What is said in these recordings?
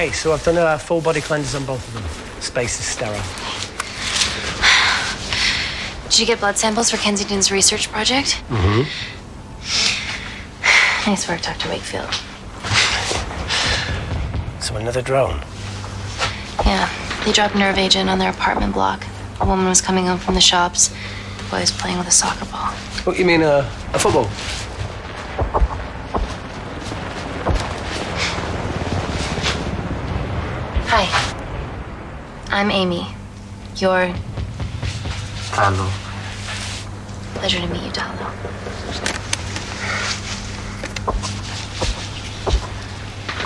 Okay, so I've done a full body cleanse on both of them. Space is sterile. Did you get blood samples for Kensington's research project? Mm-hmm. Nice work, Dr. Wakefield. So another drone? Yeah, they dropped nerve agent on their apartment block. A woman was coming home from the shops. The boy was playing with a soccer ball. What, you mean a football? Hi. I'm Amy. You're... Talo. Pleasure to meet you, Talo.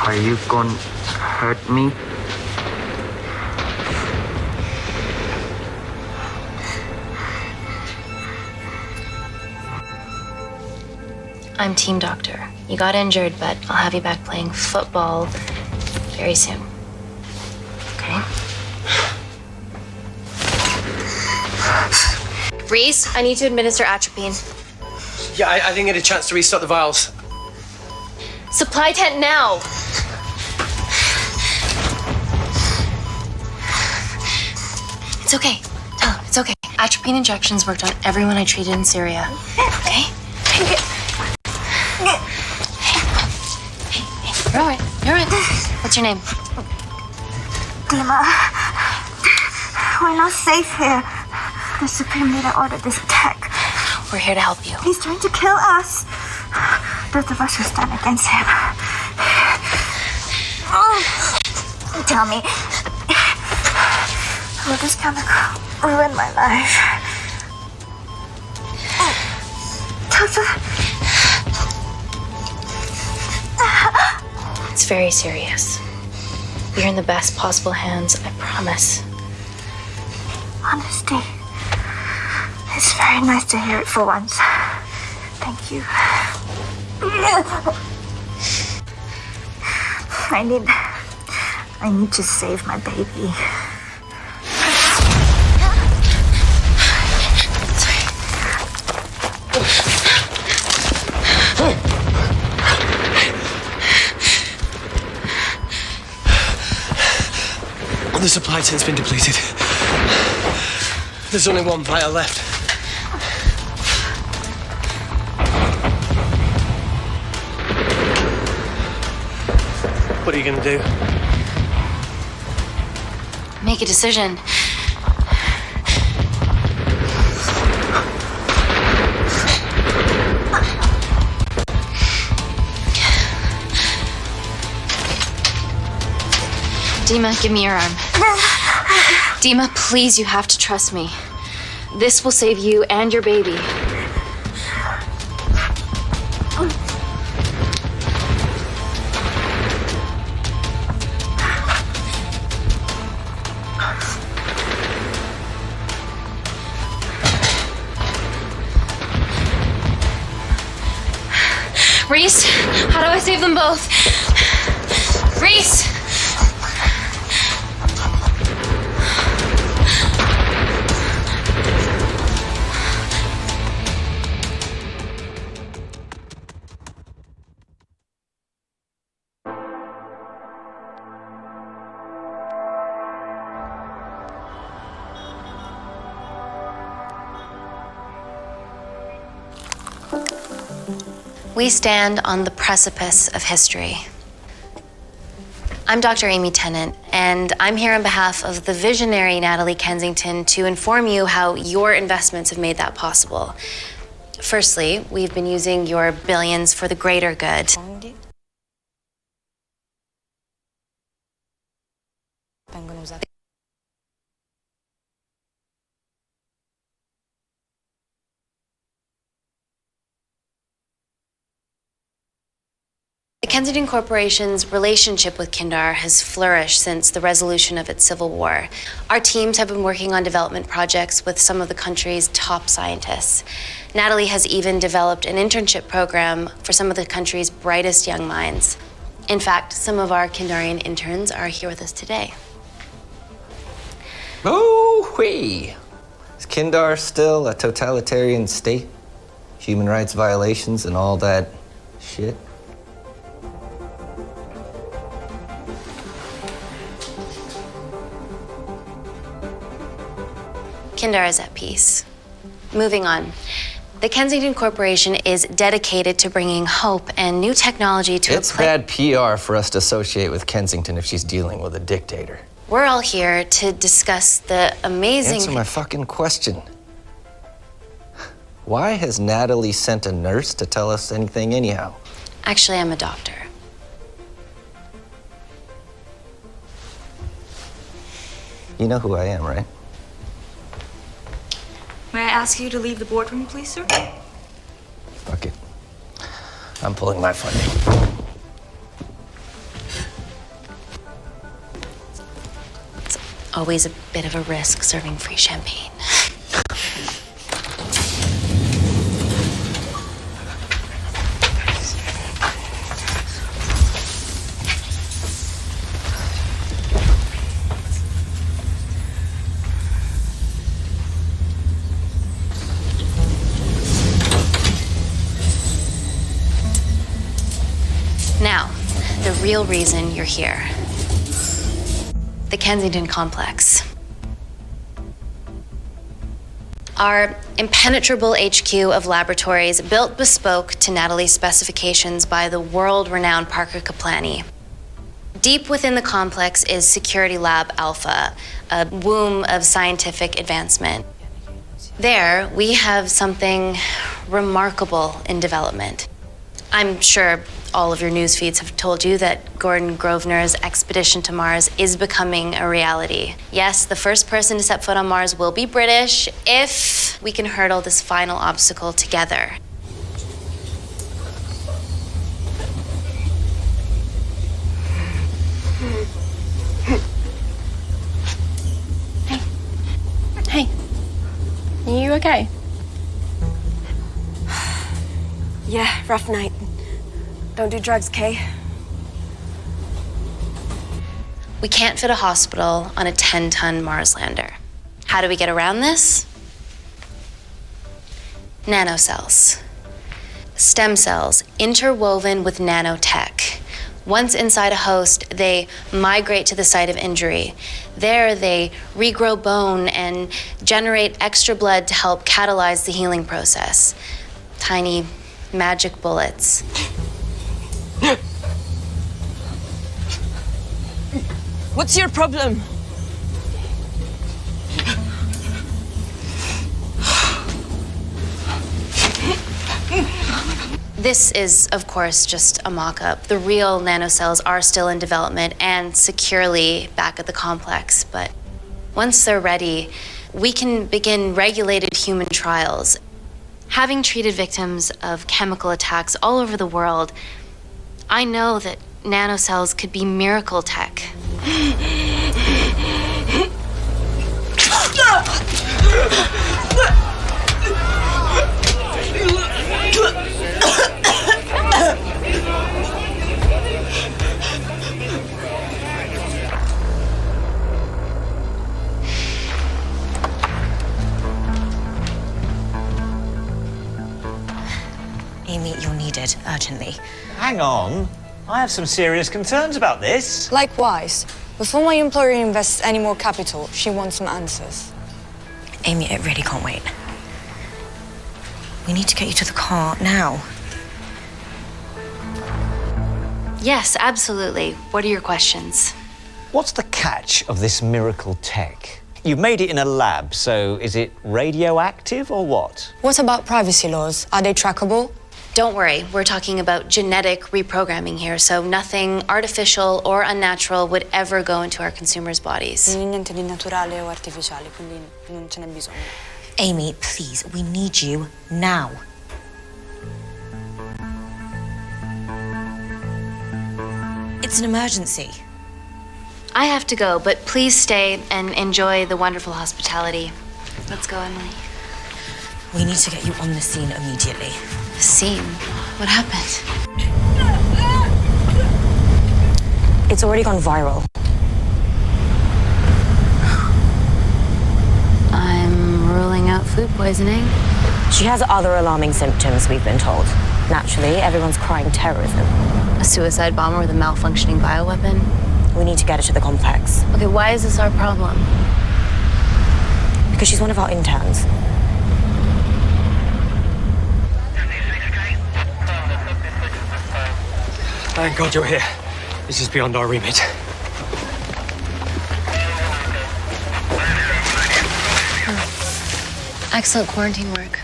Are you gonna hurt me? I'm team doctor. You got injured, but I'll have you back playing football very soon. Okay? Reese, I need to administer atropine. Yeah, I didn't get a chance to restock the vials. Supply tent now! It's okay. Tell him, it's okay. Atropine injections worked on everyone I treated in Syria. Okay? Hey, you're all right. You're all right. What's your name? Dima, we're not safe here. The Supreme Leader ordered this attack. We're here to help you. He's trying to kill us. Both of us will stand against him. Tell me, will this chemical ruin my life? It's very serious. You're in the best possible hands, I promise. Honesty. It's very nice to hear it for once. Thank you. I need to save my baby. The supply tent's been depleted. There's only one vial left. What are you gonna do? Make a decision. Dima, give me your arm. Dima, please, you have to trust me. This will save you and your baby. Reese, how do I save them both? Reese! We stand on the precipice of history. I'm Dr. Amy Tennant, and I'm here on behalf of the visionary Natalie Kensington to inform you how your investments have made that possible. Firstly, we've been using your billions for the greater good. The Kensington Corporation's relationship with Kindar has flourished since the resolution of its civil war. Our teams have been working on development projects with some of the country's top scientists. Natalie has even developed an internship program for some of the country's brightest young minds. In fact, some of our Kindarian interns are here with us today. Oh-wee! Is Kindar still a totalitarian state? Human rights violations and all that shit? Kindar is at peace. Moving on. The Kensington Corporation is dedicated to bringing hope and new technology to It's bad PR for us to associate with Kensington if she's dealing with a dictator. We're all here to discuss the amazing... Answer my fucking question. Why has Natalie sent a nurse to tell us anything anyhow? Actually, I'm a doctor. You know who I am, right? May I ask you to leave the boardroom, please, sir? Fuck it. I'm pulling my funding. It's always a bit of a risk serving free champagne. Now, the real reason you're here. The Kensington Complex. Our impenetrable HQ of laboratories built bespoke to Natalie's specifications by the world-renowned Parker Kaplani. Deep within the complex is Security Lab Alpha, a womb of scientific advancement. There, we have something remarkable in development. I'm sure all of your news feeds have told you that Gordon Grosvenor's expedition to Mars is becoming a reality. Yes, the first person to set foot on Mars will be British if we can hurdle this final obstacle together. Hey. Are you okay? Yeah, rough night. Don't do drugs, Kay. We can't fit a hospital on a 10-ton Mars lander. How do we get around this? Nanocells. Stem cells interwoven with nanotech. Once inside a host, they migrate to the site of injury. There, they regrow bone and generate extra blood to help catalyze the healing process. Tiny magic bullets. What's your problem? This is, of course, just a mock-up. The real nanocells are still in development and securely back at the complex, but once they're ready, we can begin regulated human trials. Having treated victims of chemical attacks all over the world, I know that nanocells could be miracle tech. Amy, you're needed urgently. Hang on. I have some serious concerns about this. Likewise. Before my employer invests any more capital, she wants some answers. Amy, it really can't wait. We need to get you to the car now. Yes, absolutely. What are your questions? What's the catch of this miracle tech? You've made it in a lab, so is it radioactive or what? What about privacy laws? Are they trackable? Don't worry, we're talking about genetic reprogramming here, so nothing artificial or unnatural would ever go into our consumers' bodies. Niente di naturale o artificiale, quindi non ce n'è bisogno. Amy, please, we need you now. It's an emergency. I have to go, but please stay and enjoy the wonderful hospitality. Let's go, Emily. We need to get you on the scene immediately. Scene? What happened? It's already gone viral. I'm ruling out food poisoning. She has other alarming symptoms, we've been told. Naturally, everyone's crying terrorism. A suicide bomber with a malfunctioning bioweapon? We need to get her to the complex. Okay, why is this our problem? Because she's one of our interns. Thank God you're here. This is beyond our remit. Excellent quarantine work.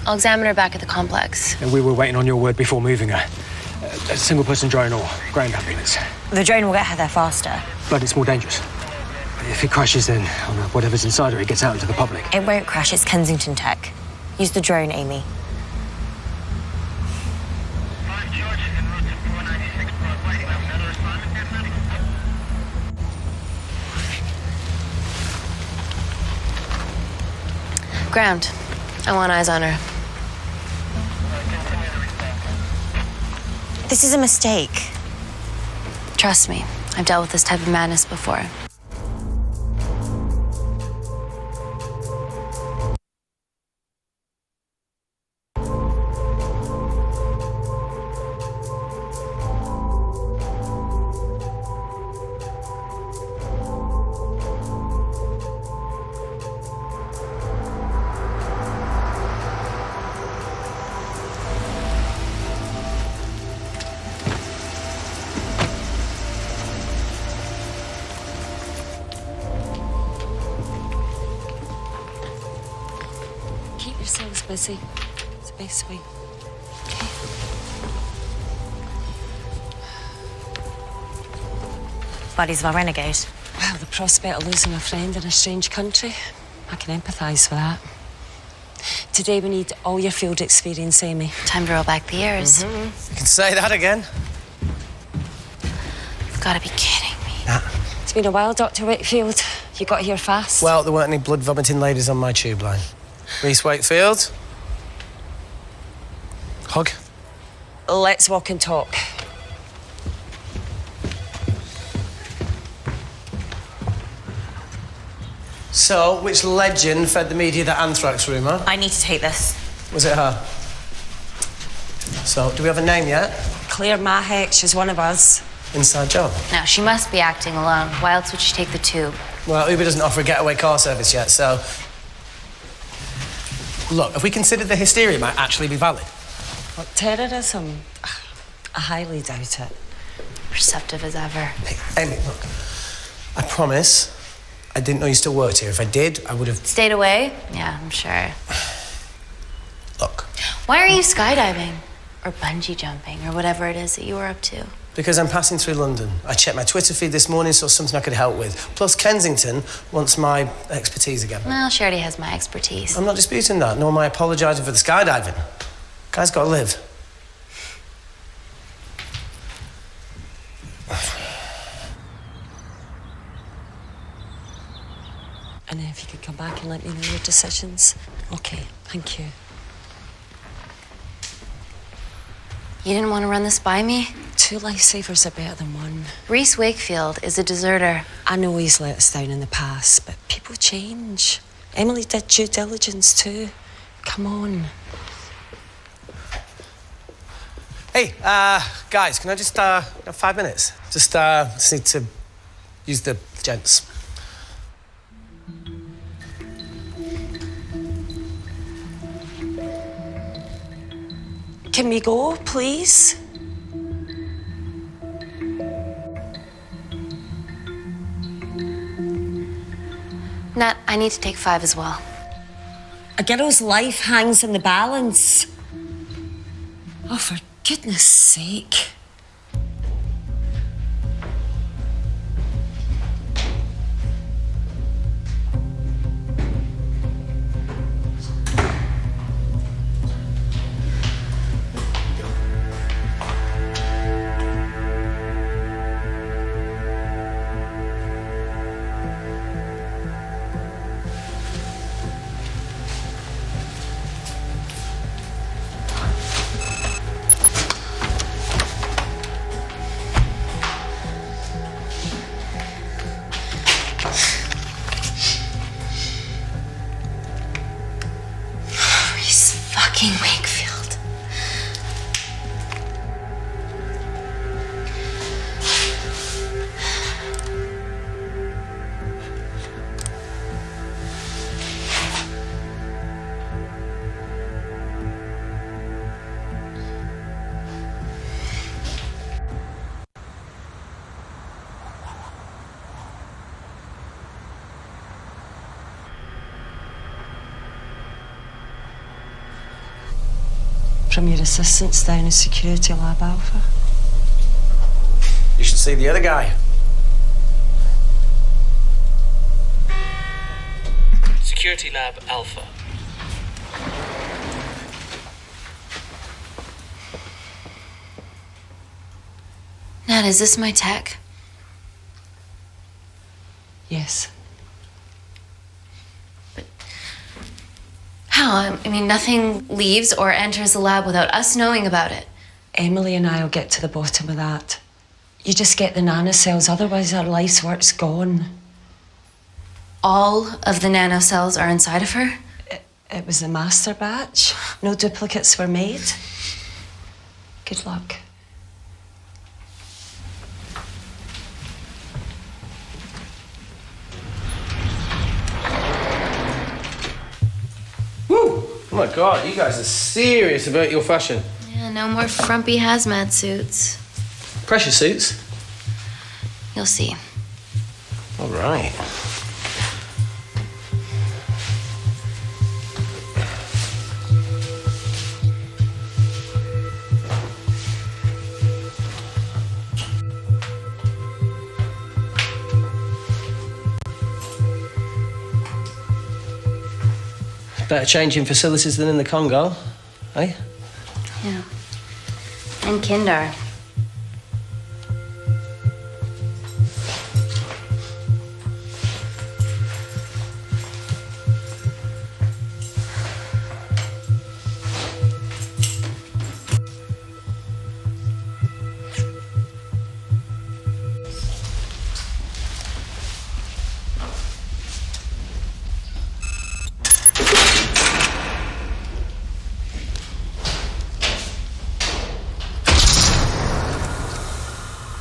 I'll examine her back at the complex. And we were waiting on your word before moving her. A single-person drone or ground ambulance. The drone will get her there faster. But it's more dangerous. If it crashes, then whatever's inside her, it gets out into the public. It won't crash, it's Kensington tech. Use the drone, Amy. Ground. I want eyes on her. This is a mistake. Trust me, I've dealt with this type of madness before. Keep yourselves busy. It's the best way. Bodies of our renegade. Well, the prospect of losing a friend in a strange country, I can empathise with that. Today we need all your field experience, Amy. Time to roll back the years. You can say that again. You've got to be kidding me. It's been a while, Dr. Wakefield. You got here fast. Well, there weren't any blood-vomiting ladies on my tube line. Reese Wakefield. Hug. Let's walk and talk. So, which legend fed the media that anthrax rumour? I need to take this. Was it her? So, do we have a name yet? Claire Mahek, she's one of us. Inside job. Now, she must be acting alone. Why else would she take the tube? Well, Uber doesn't offer a getaway car service yet, so... Look, have we considered the hysteria might actually be valid? What, terrorism? I highly doubt it. Perceptive as ever. Hey, Amy, look. I promise I didn't know you still worked here. If I did, I would have... Stayed away? Yeah, I'm sure. Look. Why are you skydiving? Or bungee jumping, or whatever it is that you were up to? Because I'm passing through London. I checked my Twitter feed this morning, saw something I could help with. Plus, Kensington wants my expertise again. Well, she already has my expertise. I'm not disputing that, nor am I apologising for the skydiving. Guy's got to live. And if you could come back and let me know your decisions. Okay, thank you. You didn't want to run this by me? 2 lifesavers are better than 1. Reese Wakefield is a deserter. I know he's let us down in the past, but people change. Emily did due diligence too. Come on. Hey, guys, can I just, have 5 minutes? Just need to use the gents. Can we go, please? Nat, I need to take 5 as well. A girl's life hangs in the balance. Oh, for goodness sake. from your assistants down in Security Lab Alpha. You should see the other guy. Security Lab Alpha. Nat, is this my tech? Yes. How? I mean, nothing leaves or enters the lab without us knowing about it. Emily and I'll get to the bottom of that. You just get the nanocells, otherwise our life's work's gone. All of the nanocells are inside of her? It was the master batch. No duplicates were made. Good luck. Woo! Oh my God, you guys are serious about your fashion. Yeah, no more frumpy hazmat suits. Pressure suits? You'll see. All right. Better changing facilities than in the Congo, eh? Yeah. And Kindar.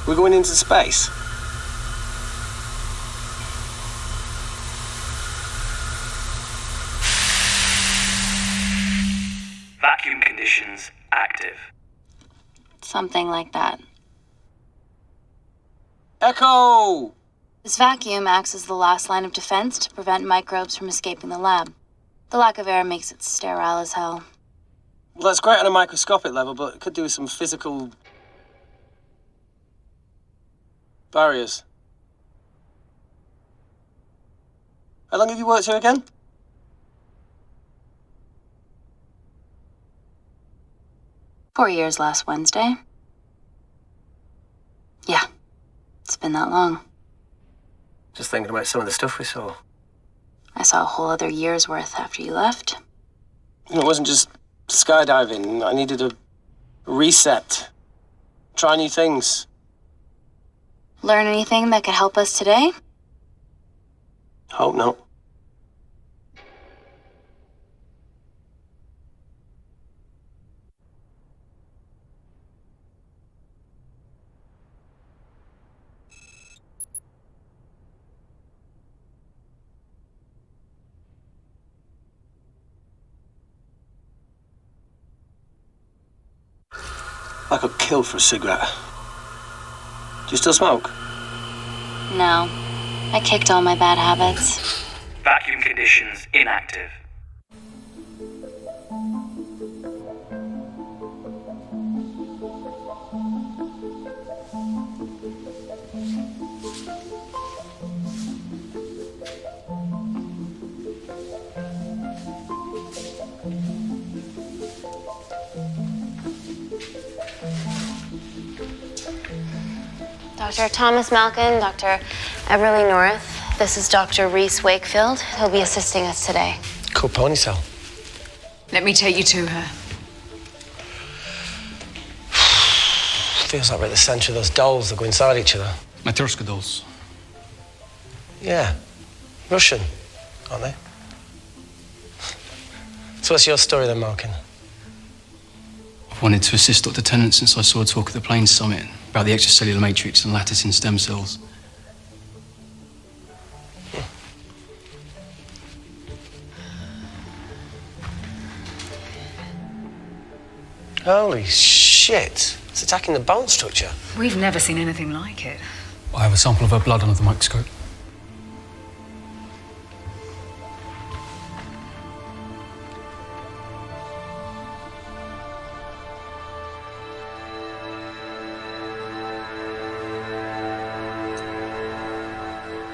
We're going into space. Vacuum conditions active. Something like that. Echo! This vacuum acts as the last line of defense to prevent microbes from escaping the lab. The lack of air makes it sterile as hell. Well, that's great on a microscopic level, but it could do with some physical barriers. How long have you worked here again? "4 years last Wednesday." Yeah, it's been that long. Just thinking about some of the stuff we saw. I saw a whole other year's worth after you left. You know, it wasn't just skydiving. I needed a reset. Try new things. Learn anything that could help us today? Hope not. I got killed for a cigarette. Do you still smoke? No. I kicked all my bad habits. Vacuum conditions inactive. Dr. Thomas Malkin, Dr. Everly North. This is Dr. Reese Wakefield. He'll be assisting us today. Cool ponytail. Let me take you to her. Feels like we're at the centre of those dolls that go inside each other. Matryoshka dolls. Yeah. Russian, aren't they? So what's your story then, Malkin? I've wanted to assist Dr. Tennant since I saw a talk at the Plains Summit about the extracellular matrix and lattice in stem cells. Holy shit. It's attacking the bone structure. We've never seen anything like it. I have a sample of her blood under the microscope.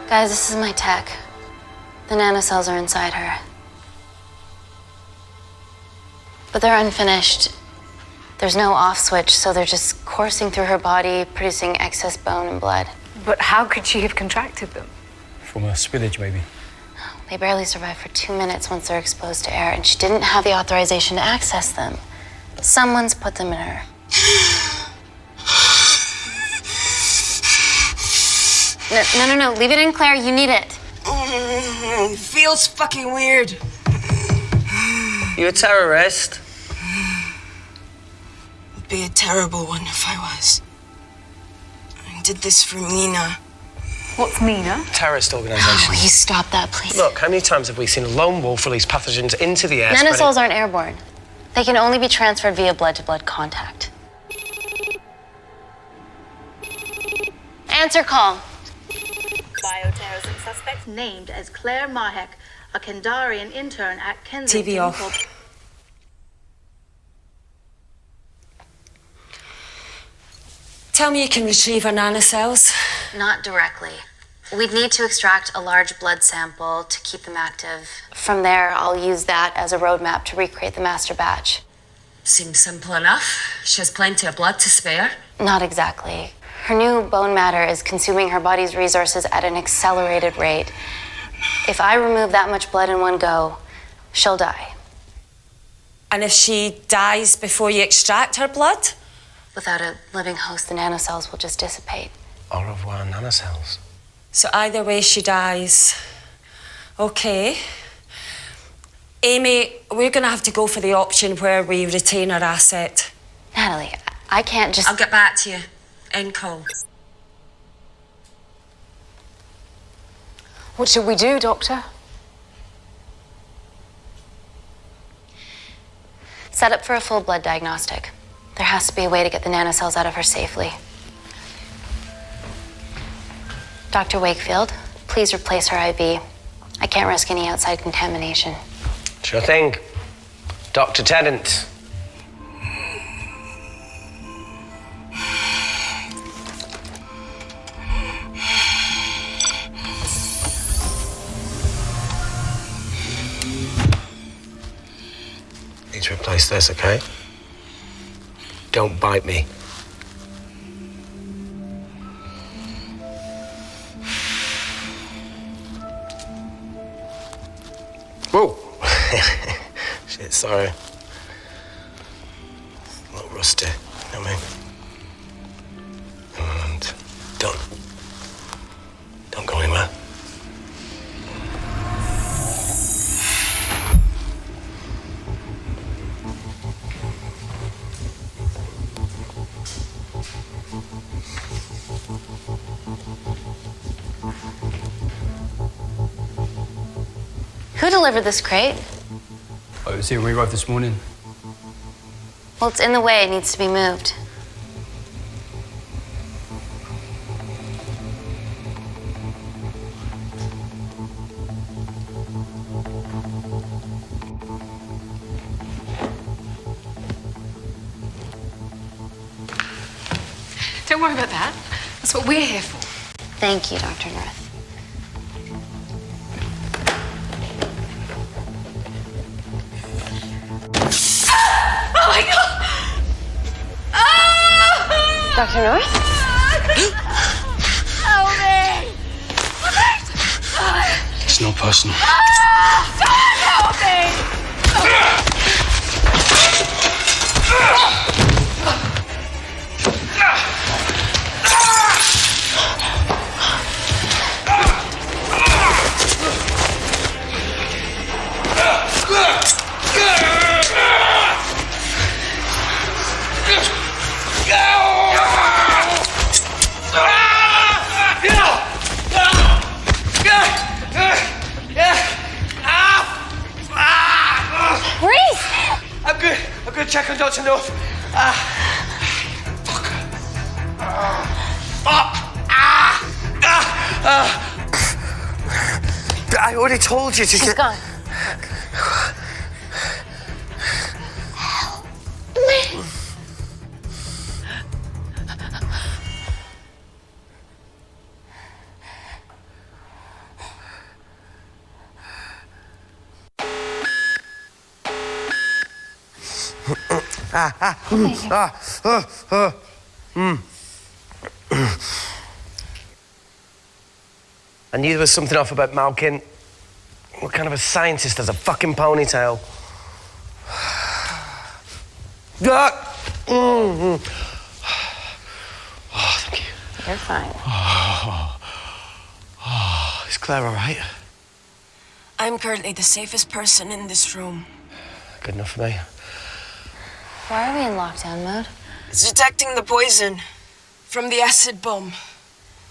Guys, this is my tech. The nanocells are inside her. But they're unfinished. There's no off switch, so they're just coursing through her body, producing excess bone and blood. But how could she have contracted them? From a spillage, maybe. They barely survive for 2 minutes once they're exposed to air, and she didn't have the authorization to access them. Someone's put them in her. No. Leave it in, Claire. You need it. It feels fucking weird. You a terrorist? Would be a terrible one if I was. I did this for Mina. What's Mina? Terrorist organisation. Will you stop that, please? Look, how many times have we seen a lone wolf release pathogens into the air? Nanocells aren't airborne. They can only be transferred via blood-to-blood contact. Answer call. Bioterrorism suspect named as Claire Mahek, a Kendarian intern at Kensington. TV off. Tell me you can retrieve her nanocells. Not directly. We'd need to extract a large blood sample to keep them active. From there, I'll use that as a roadmap to recreate the master batch. Seems simple enough. She has plenty of blood to spare. Not exactly. Her new bone matter is consuming her body's resources at an accelerated rate. If I remove that much blood in one go, she'll die. And if she dies before you extract her blood? Without a living host, the nanocells will just dissipate. Au revoir, nanocells. So either way she dies. Okay. Amy, we're going to have to go for the option where we retain our asset. Natalie, I can't just... I'll get back to you. End call. What should we do, Doctor? Set up for a full blood diagnostic. There has to be a way to get the nanocells out of her safely. Dr. Wakefield, please replace her IV. I can't risk any outside contamination. Sure thing. Dr. Tennant. Need to replace this, okay? Don't bite me. Whoa! Shit, sorry. A little rusty, you know what I mean? And don't go anywhere. Who delivered this crate? Oh, it was here when we arrived this morning. Well, it's in the way. It needs to be moved. Don't worry about that. That's what we're here for. Thank you, Dr. North. Oh my God! Dr. North? Help me! It's not personal. Help me! I'm good. Check on Dr. North. Fuck. I already told you to She's gone. I knew there was something off about Malkin. What kind of a scientist has a fucking ponytail? Oh, thank you. You're fine. Is Claire all right? I'm currently the safest person in this room. Good enough for me. Why are we in lockdown mode? It's detecting the poison from the acid bomb.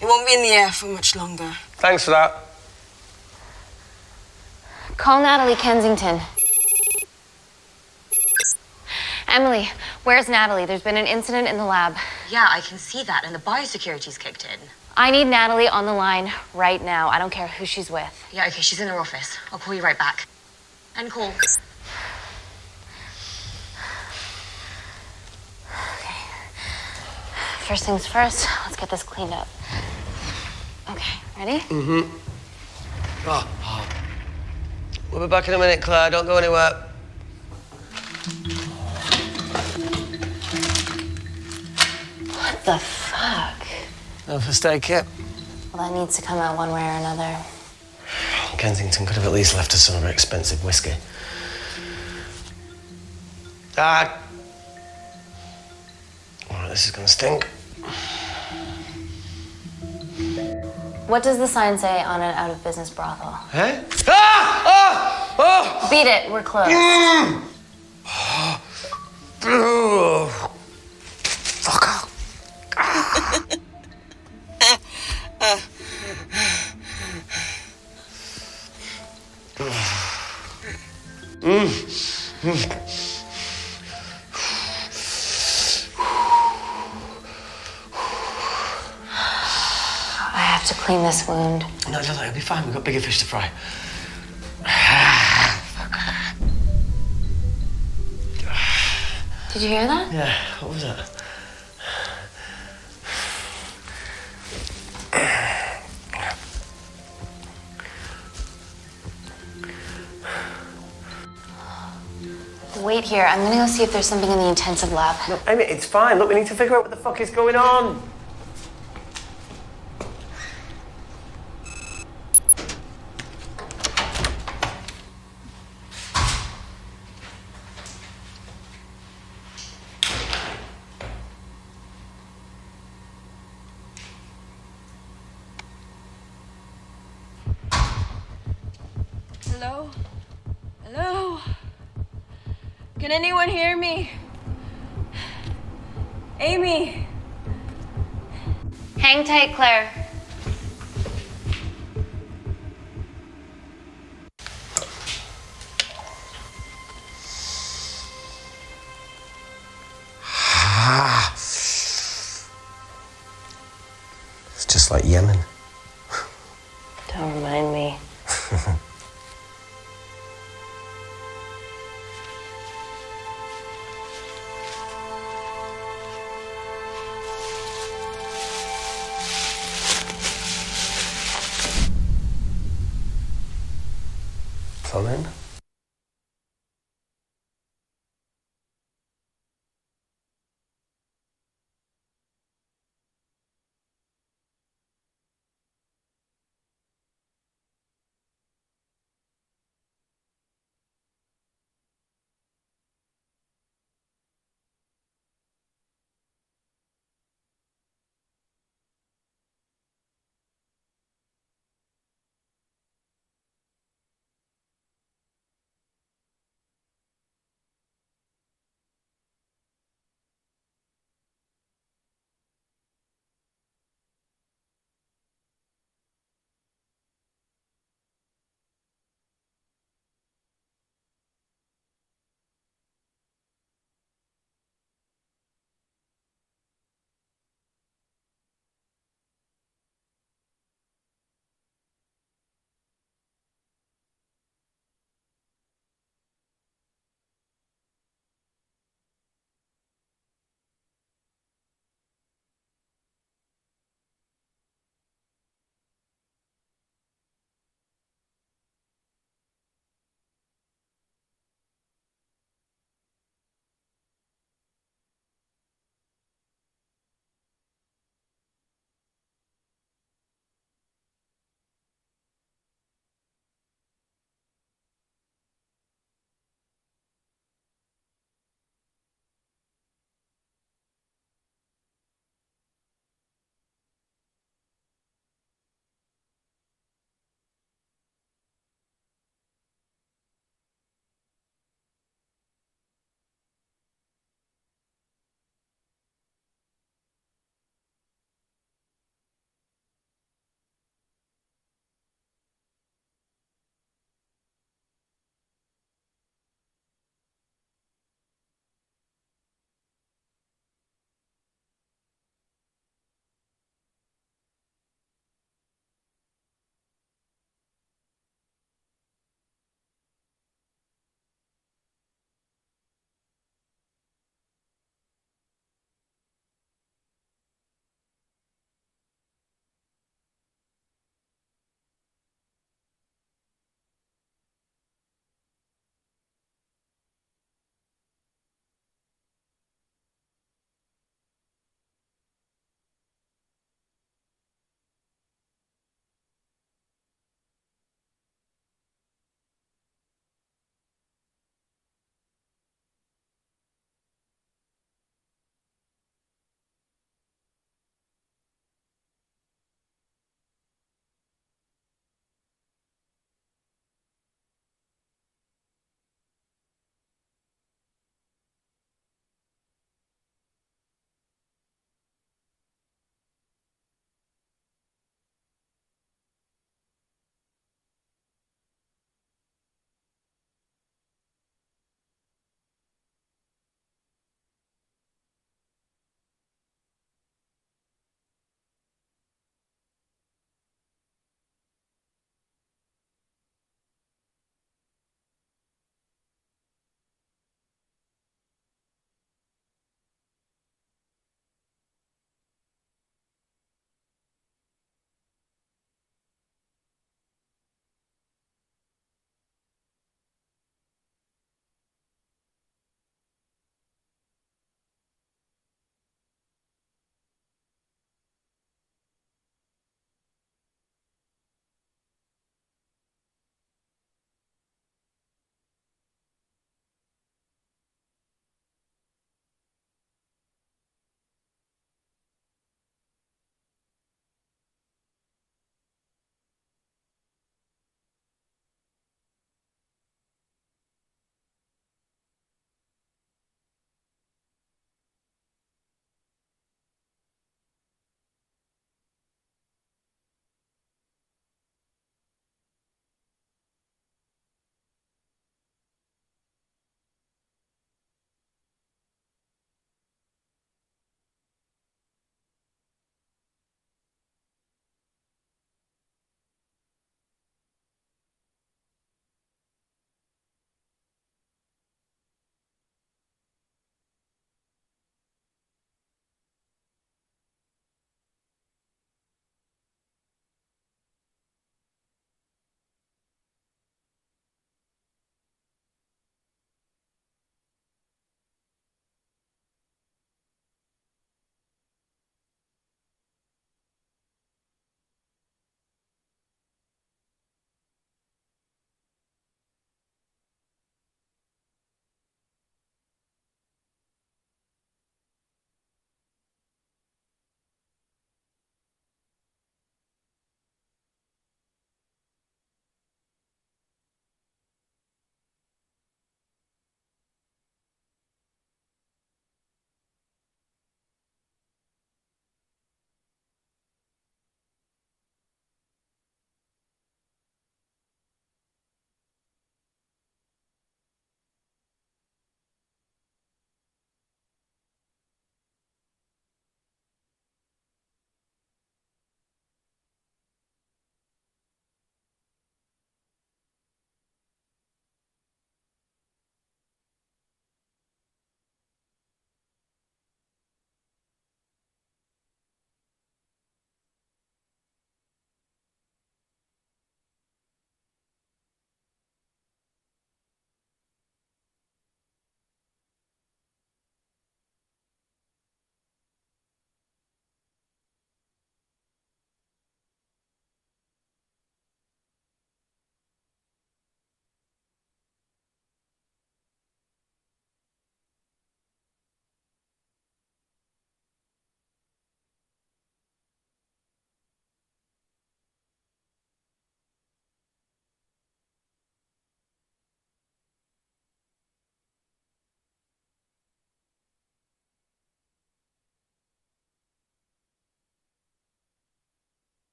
It won't be in the air for much longer. Thanks for that. Call Natalie Kensington. Emily, where's Natalie? There's been an incident in the lab. Yeah, I can see that, and the biosecurity's kicked in. I need Natalie on the line right now. I don't care who she's with. Yeah, okay, she's in her office. I'll call you right back. End call. Okay. First things first, let's get this cleaned up. Okay, ready? Mm-hmm. We'll be back in a minute, Claire. Don't go anywhere. What the fuck? No first aid kit. Well, that needs to come out one way or another. Kensington could have at least left us some of her expensive whiskey. Dad! All right, this is gonna stink. What does the sign say on an out-of-business brothel? Eh? Ah! Beat it, we're closed. Fuck off. I have to clean this wound. No, it'll be fine. We've got bigger fish to fry. Did you hear that? Yeah, what was that? Wait here. I'm gonna go see if there's something in the intensive lab. No, Amy, it's fine. Look, we need to figure out what the fuck is going on. Hello? Hello? Can anyone hear me? Amy? Hang tight, Claire. It's just like Yemen. Don't remind me. Plumbing?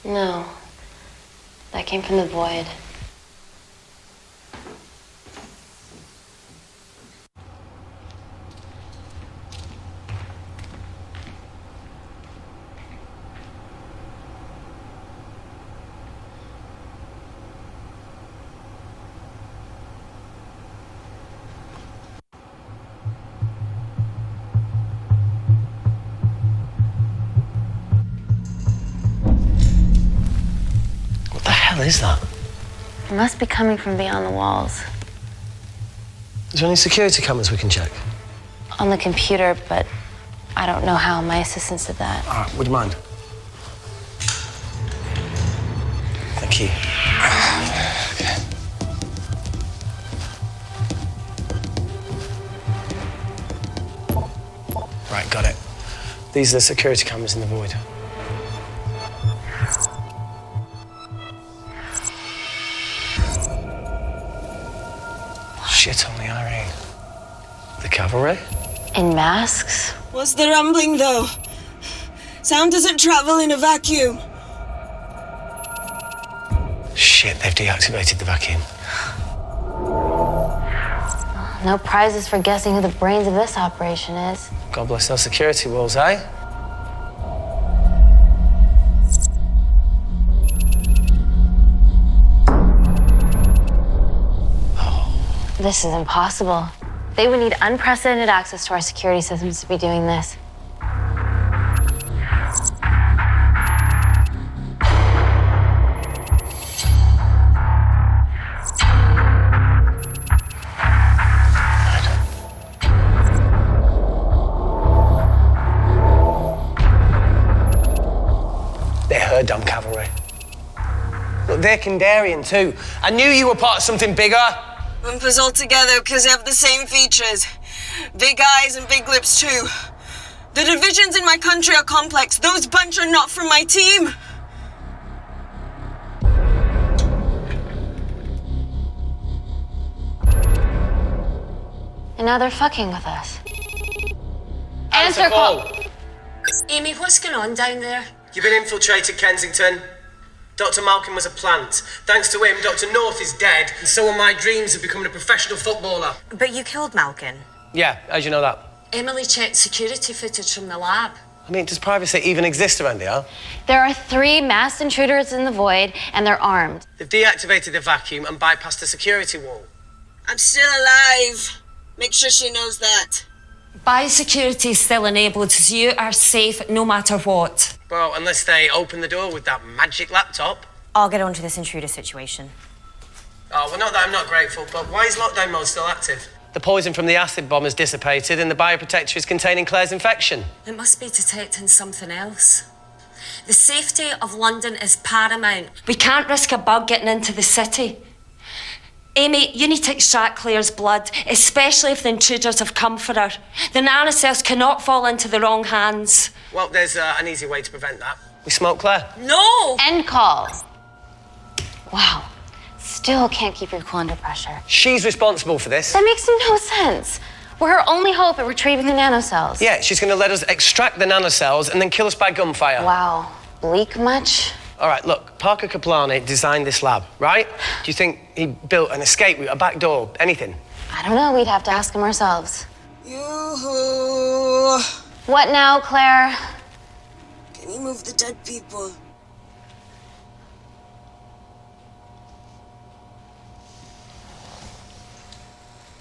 No. That came from the void. What the hell is that? It must be coming from beyond the walls. Is there any security cameras we can check? On the computer, but I don't know how. My assistants did that. All right, would you mind? Thank you. Okay. Right, got it. These are the security cameras in the void. Shit on the Irene. The cavalry? In masks? What's the rumbling, though? Sound doesn't travel in a vacuum. Shit, they've deactivated the vacuum. No prizes for guessing who the brains of this operation is. God bless those security walls, eh? This is impossible. They would need unprecedented access to our security systems to be doing this. They're her damn cavalry. Look, they're Kandarian too. I knew you were part of something bigger. Lump us all together because they have the same features. Big eyes and big lips too. The divisions in my country are complex. Those bunch are not from my team. And now they're fucking with us. Answer call. Amy, what's going on down there? You've been infiltrated, Kensington. Dr. Malkin was a plant. Thanks to him, Dr. North is dead, and so are my dreams of becoming a professional footballer. But you killed Malkin. Yeah, how'd you know that? Emily checked security footage from the lab. I mean, does privacy even exist around here? There are 3 masked intruders in the void, and they're armed. They've deactivated the vacuum and bypassed the security wall. I'm still alive. Make sure she knows that. Biosecurity is still enabled, so you are safe no matter what. Well, unless they open the door with that magic laptop. I'll get onto this intruder situation. Oh, well, not that I'm not grateful, but why is lockdown mode still active? The poison from the acid bomb has dissipated and the bioprotector is containing Claire's infection. It must be detecting something else. The safety of London is paramount. We can't risk a bug getting into the city. Amy, you need to extract Claire's blood, especially if the intruders have come for her. The nanocells cannot fall into the wrong hands. Well, there's an easy way to prevent that. We smoke Claire. No! End call. Wow. Still can't keep your cool under pressure. She's responsible for this. That makes no sense. We're her only hope at retrieving the nanocells. Yeah, she's going to let us extract the nanocells and then kill us by gunfire. Wow. Bleak much? All right, look, Parker Kaplani designed this lab, right? Do you think he built an escape route, a back door, anything? I don't know. We'd have to ask him ourselves. Yoo-hoo. What now, Claire? Can you move the dead people?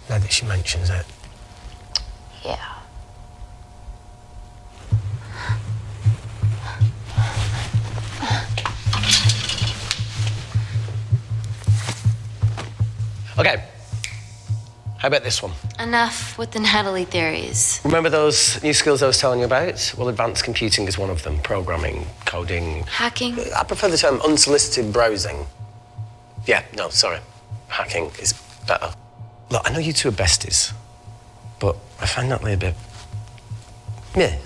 Now that she mentions it. Yeah. Okay. How about this one? Enough with the Natalie theories. Remember those new skills I was telling you about? Well, advanced computing is one of them. Programming, coding. Hacking? I prefer the term unsolicited browsing. Yeah, no, sorry. Hacking is better. Look, I know you two are besties, but I find Natalie a bit... meh.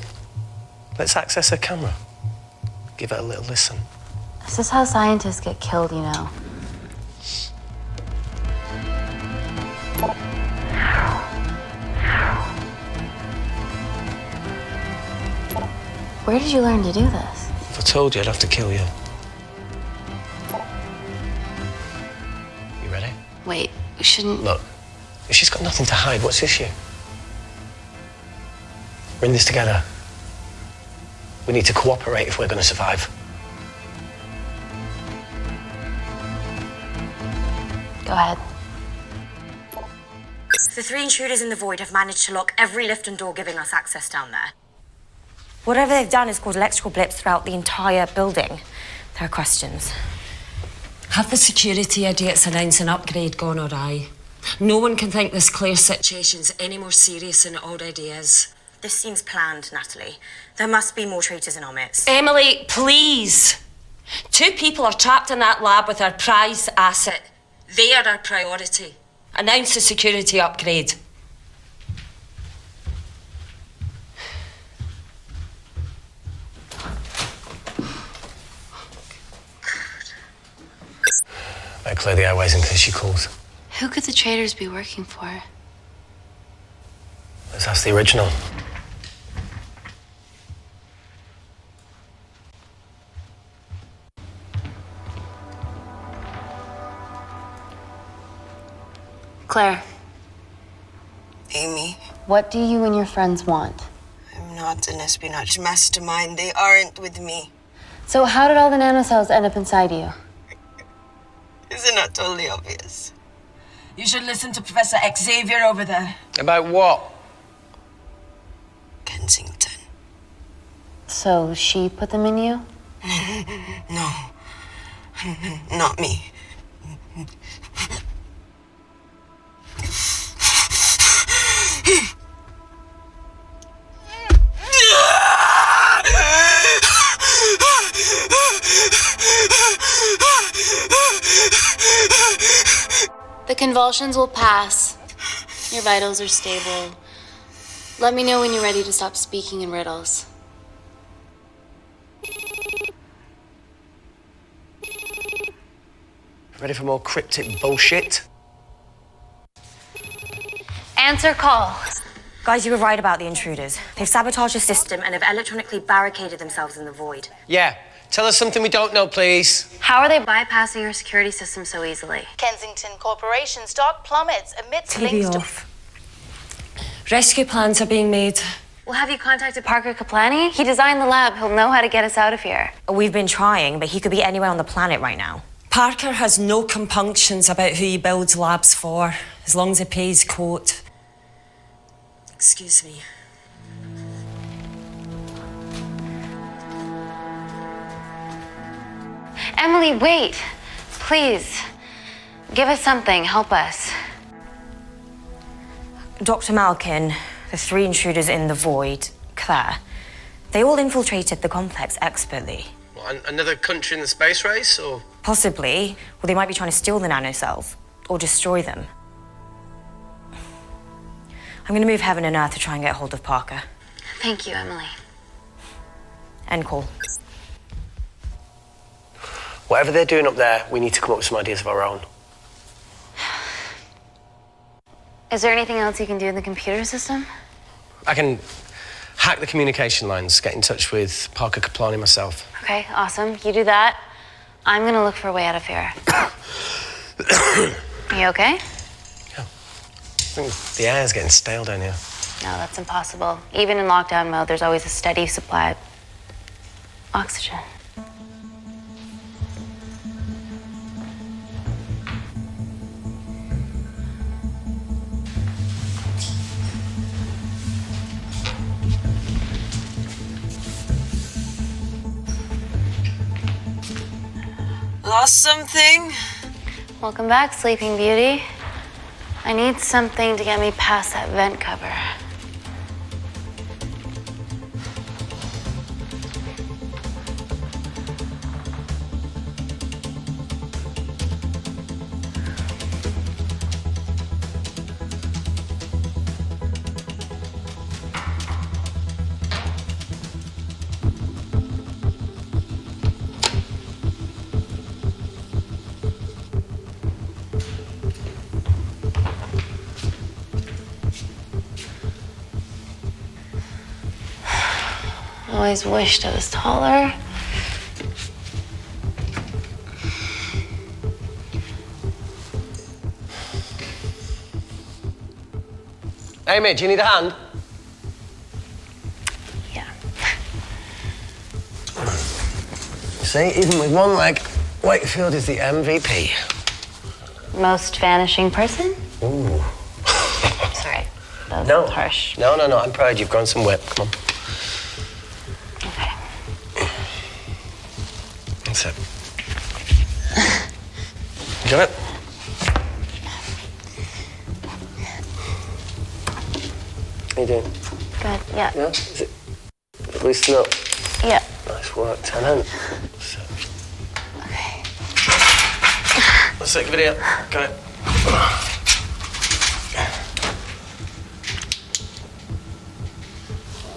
Let's access her camera. Give it a little listen. This is how scientists get killed, you know. Where did you learn to do this? If I told you, I'd have to kill you. Wait, we shouldn't... Look, she's got nothing to hide. What's the issue? We're in this together. We need to cooperate if we're going to survive. Go ahead. The 3 intruders in the void have managed to lock every lift and door giving us access down there. Whatever they've done has caused electrical blips throughout the entire building. There are questions. Have the security idiots announce an upgrade gone awry? No one can think this Claire situation's any more serious than it already is. This seems planned, Natalie. There must be more traitors in our midst. Emily, please. 2 people are trapped in that lab with our prized asset. They are our priority. Announce the security upgrade. Better clear the airways in case she calls. Who could the traitors be working for? Let's ask the original. Claire, Amy, what do you and your friends want? I'm not an espionage mastermind. They aren't with me. So how did all the nanocells end up inside you? Isn't that totally obvious? You should listen to Professor Xavier over there. About what? Kensington. So she put them in you? No. Not me. The convulsions will pass. Your vitals are stable. Let me know when you're ready to stop speaking in riddles. Ready for more cryptic bullshit? Answer call. Guys, you were right about the intruders. They've sabotaged the system and have electronically barricaded themselves in the void. Yeah. Tell us something we don't know, please. How are they bypassing your security system so easily? Kensington Corporation stock plummets amidst TV links to... off. Rescue plans are being made. Well, have you contacted Parker Kaplani? He designed the lab. He'll know how to get us out of here. We've been trying, but he could be anywhere on the planet right now. Parker has no compunctions about who he builds labs for, as long as he pays quote. Excuse me. Emily, wait. Please. Give us something. Help us. Dr. Malkin, the 3 intruders in the void, Claire, they all infiltrated the complex expertly. What, another country in the space race, or...? Possibly. Well, they might be trying to steal the nanocells or destroy them. I'm going to move heaven and earth to try and get hold of Parker. Thank you, Emily. End call. Whatever they're doing up there, we need to come up with some ideas of our own. Is there anything else you can do in the computer system? I can hack the communication lines, get in touch with Parker Kaplani myself. Okay, awesome. You do that. I'm gonna look for a way out of here. You okay? I think the air's getting stale down here. No, that's impossible. Even in lockdown mode, there's always a steady supply of oxygen. Lost something? Welcome back, Sleeping Beauty. I need something to get me past that vent cover. Always wished I was taller. Amy, do you need a hand? Yeah. See, even with one leg, Wakefield is the MVP. Most vanishing person? Ooh. Sorry. That No. was harsh. No, I'm proud you've grown some whip. Come on. Okay. That's it. Got it? How you doing? Good, yeah. Yeah? Is it loosen up? Yeah. Nice work, tenant. So. Okay. Let's take a video. Got it.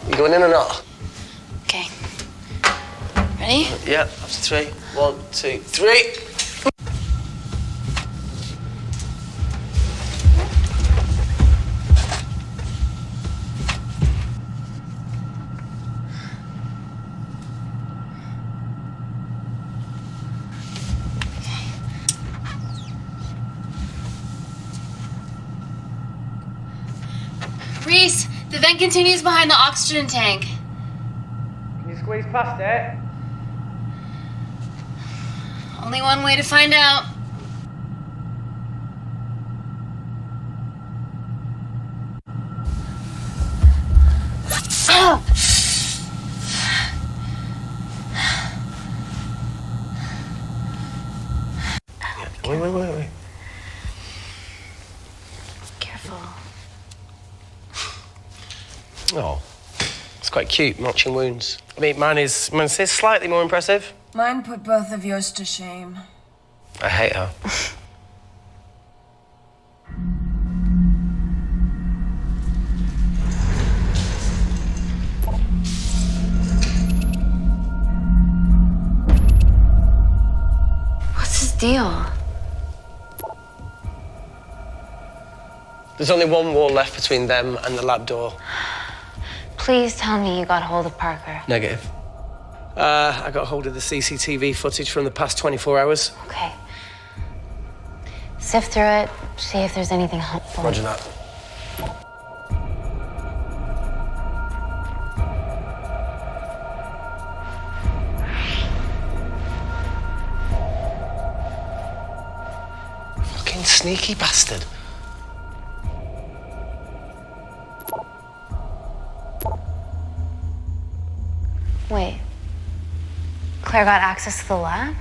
You going in or not? Okay. Ready? Yeah, after 3. 1, 2, 3. Reese, the vent continues behind the oxygen tank. Can you squeeze past it? Only one way to find out. Wait. Careful. Oh, it's quite cute, matching wounds. I mean, mine is slightly more impressive. Mine put both of yours to shame. I hate her. What's his deal? There's only one wall left between them and the lab door. Please tell me you got hold of Parker. Negative. I got hold of the CCTV footage from the past 24 hours. Okay. Sift through it, see if there's anything helpful. Roger that. Fucking sneaky bastard. Wait. Claire got access to the lab?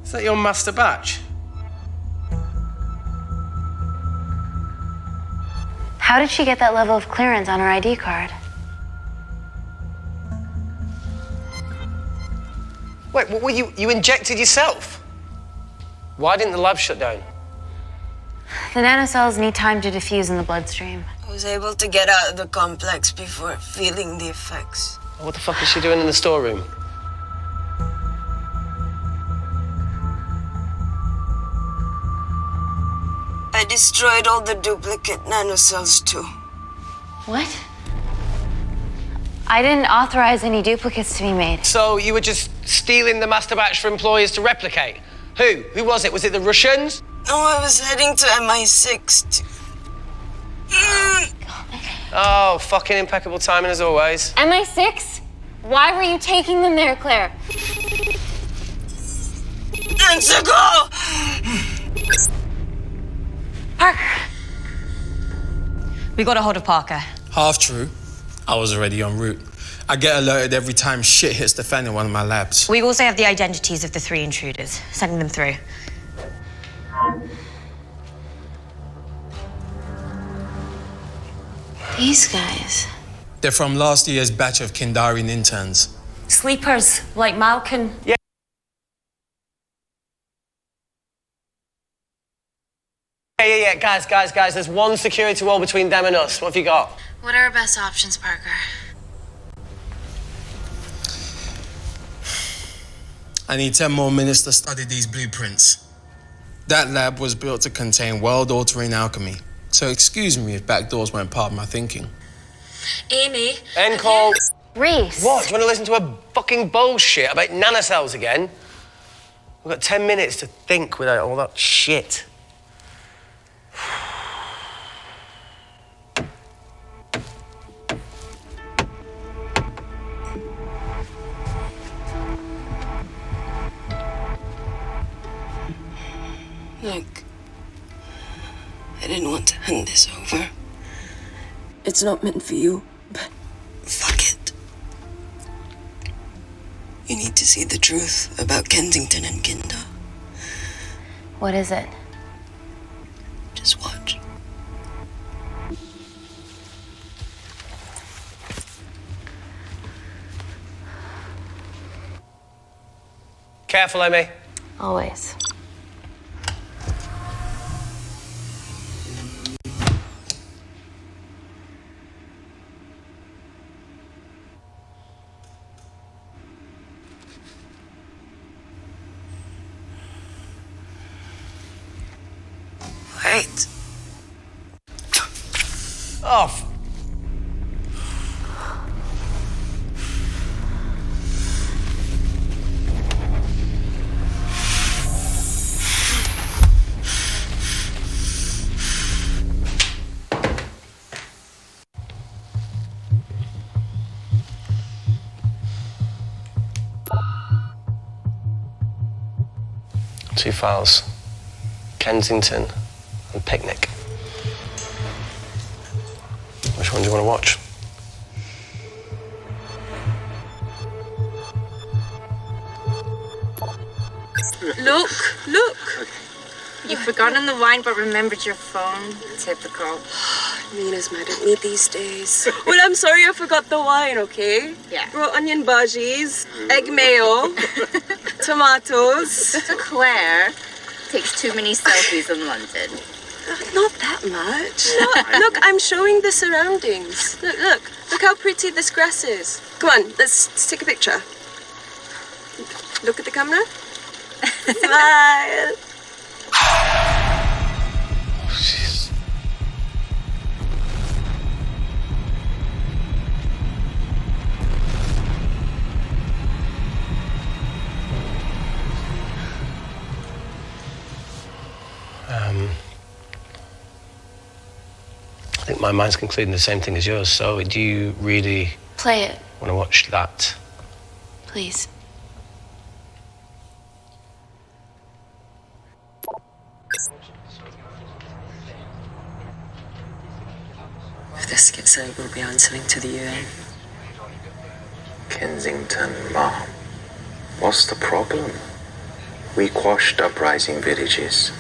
Is that your master batch? How did she get that level of clearance on her ID card? Wait, what were you injected yourself? Why didn't the lab shut down? The nanocells need time to diffuse in the bloodstream. I was able to get out of the complex before feeling the effects. What the fuck is she doing in the storeroom? I destroyed all the duplicate nanocells too. What? I didn't authorize any duplicates to be made. So you were just stealing the master batch for employers to replicate? Who? Who was it? Was it the Russians? No, I was heading to MI6 to... Oh, fucking impeccable timing as always. MI6? Why were you taking them there, Claire? Let's go! Parker. We got a hold of Parker. Half true. I was already en route. I get alerted every time shit hits the fan in one of my labs. We also have the identities of the 3 intruders. Sending them through. These guys. They're from last year's batch of Kindarian interns. Sleepers, like Malkin. Yeah. Yeah. Guys, there's one security wall between them and us. What have you got? What are our best options, Parker? I need 10 more minutes to study these blueprints. That lab was built to contain world-altering alchemy. So excuse me if backdoors weren't part of my thinking. Amy. End call. Reese. What? Do you want to listen to a fucking bullshit about nanocells again? We've got 10 minutes to think without all that shit. Look, I didn't want to hand this over. It's not meant for you, but fuck it. You need to see the truth about Kensington and Kinder. What is it? Just watch. Careful, Amy. Always. Wait. Oh. Two files. Kensington and Picnic. Which one do you want to watch? Look. You've forgotten the wine but remembered your phone. Typical. Mina's mad at me these days. Well, I'm sorry I forgot the wine, okay? Yeah. Raw onion bhajis, egg mayo, tomatoes. So Claire takes too many selfies in London. Not that much. Look, I'm showing the surroundings. Look how pretty this grass is. Come on, let's take a picture. Look at the camera. Smile. Jeez. I think my mind's concluding the same thing as yours, so do you really Play it, want to watch that? please. If this gets out, we'll be answering to the UN. Kensington, Mom. What's the problem? We quashed uprising villages,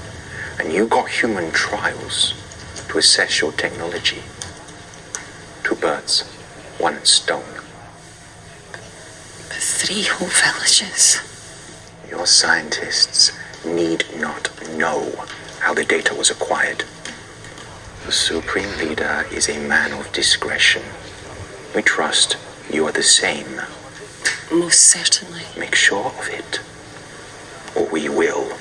and you got human trials to assess your technology. 2 birds, 1 stone. But 3 whole villages. Your scientists need not know how the data was acquired. The Supreme Leader is a man of discretion. We trust you are the same. Most certainly. Make sure of it, or we will.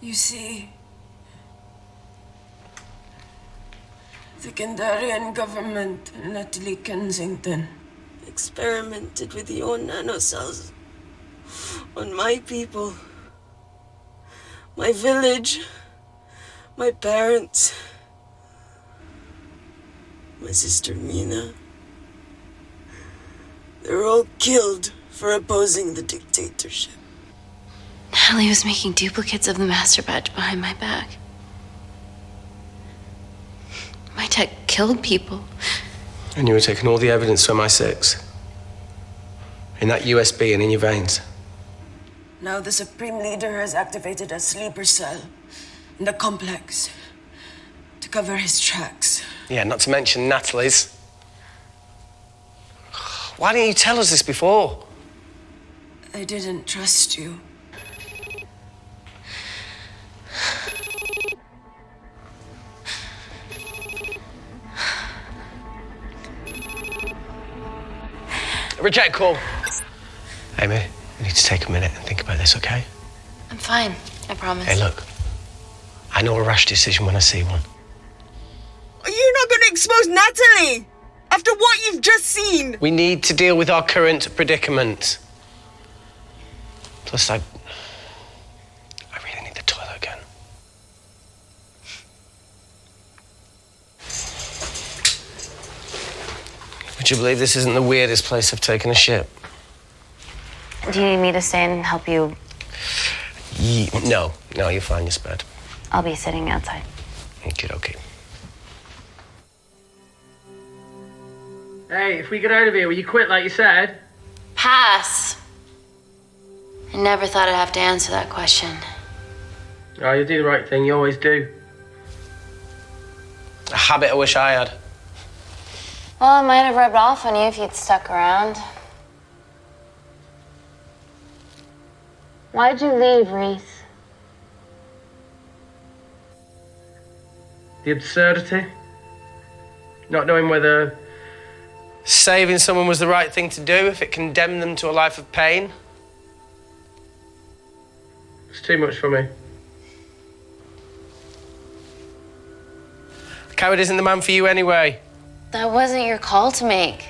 You see, the Kandarian government and Natalie Kensington experimented with your nanocells on my people, my village, my parents, my sister Mina. They were all killed for opposing the dictatorship. Natalie was making duplicates of the master badge behind my back. My tech killed people. And you were taking all the evidence from MI6? In that USB and in your veins? Now the Supreme Leader has activated a sleeper cell in the complex to cover his tracks. Yeah, not to mention Natalie's. Why didn't you tell us this before? I didn't trust you. Reject call. Amy, in need to take a minute and think about this, okay? I'm fine, I promise. Hey, look. I know a rash decision when I see one. Are you not going to expose Natalie? After what you've just seen? We need to deal with our current predicament. Plus, I really need the toilet again. Would you believe this isn't the weirdest place I've taken a shit? Do you need me to stay and help you? No, you're fine, you're spared. I'll be sitting outside. Okay. Hey, if we get out of here, will you quit like you said? Pass. I never thought I'd have to answer that question. Oh, you do the right thing, you always do. A habit I wish I had. Well, it might have rubbed off on you if you'd stuck around. Why'd you leave, Reese? The absurdity. Not knowing whether saving someone was the right thing to do if it condemned them to a life of pain. It's too much for me. A coward isn't the man for you anyway. That wasn't your call to make.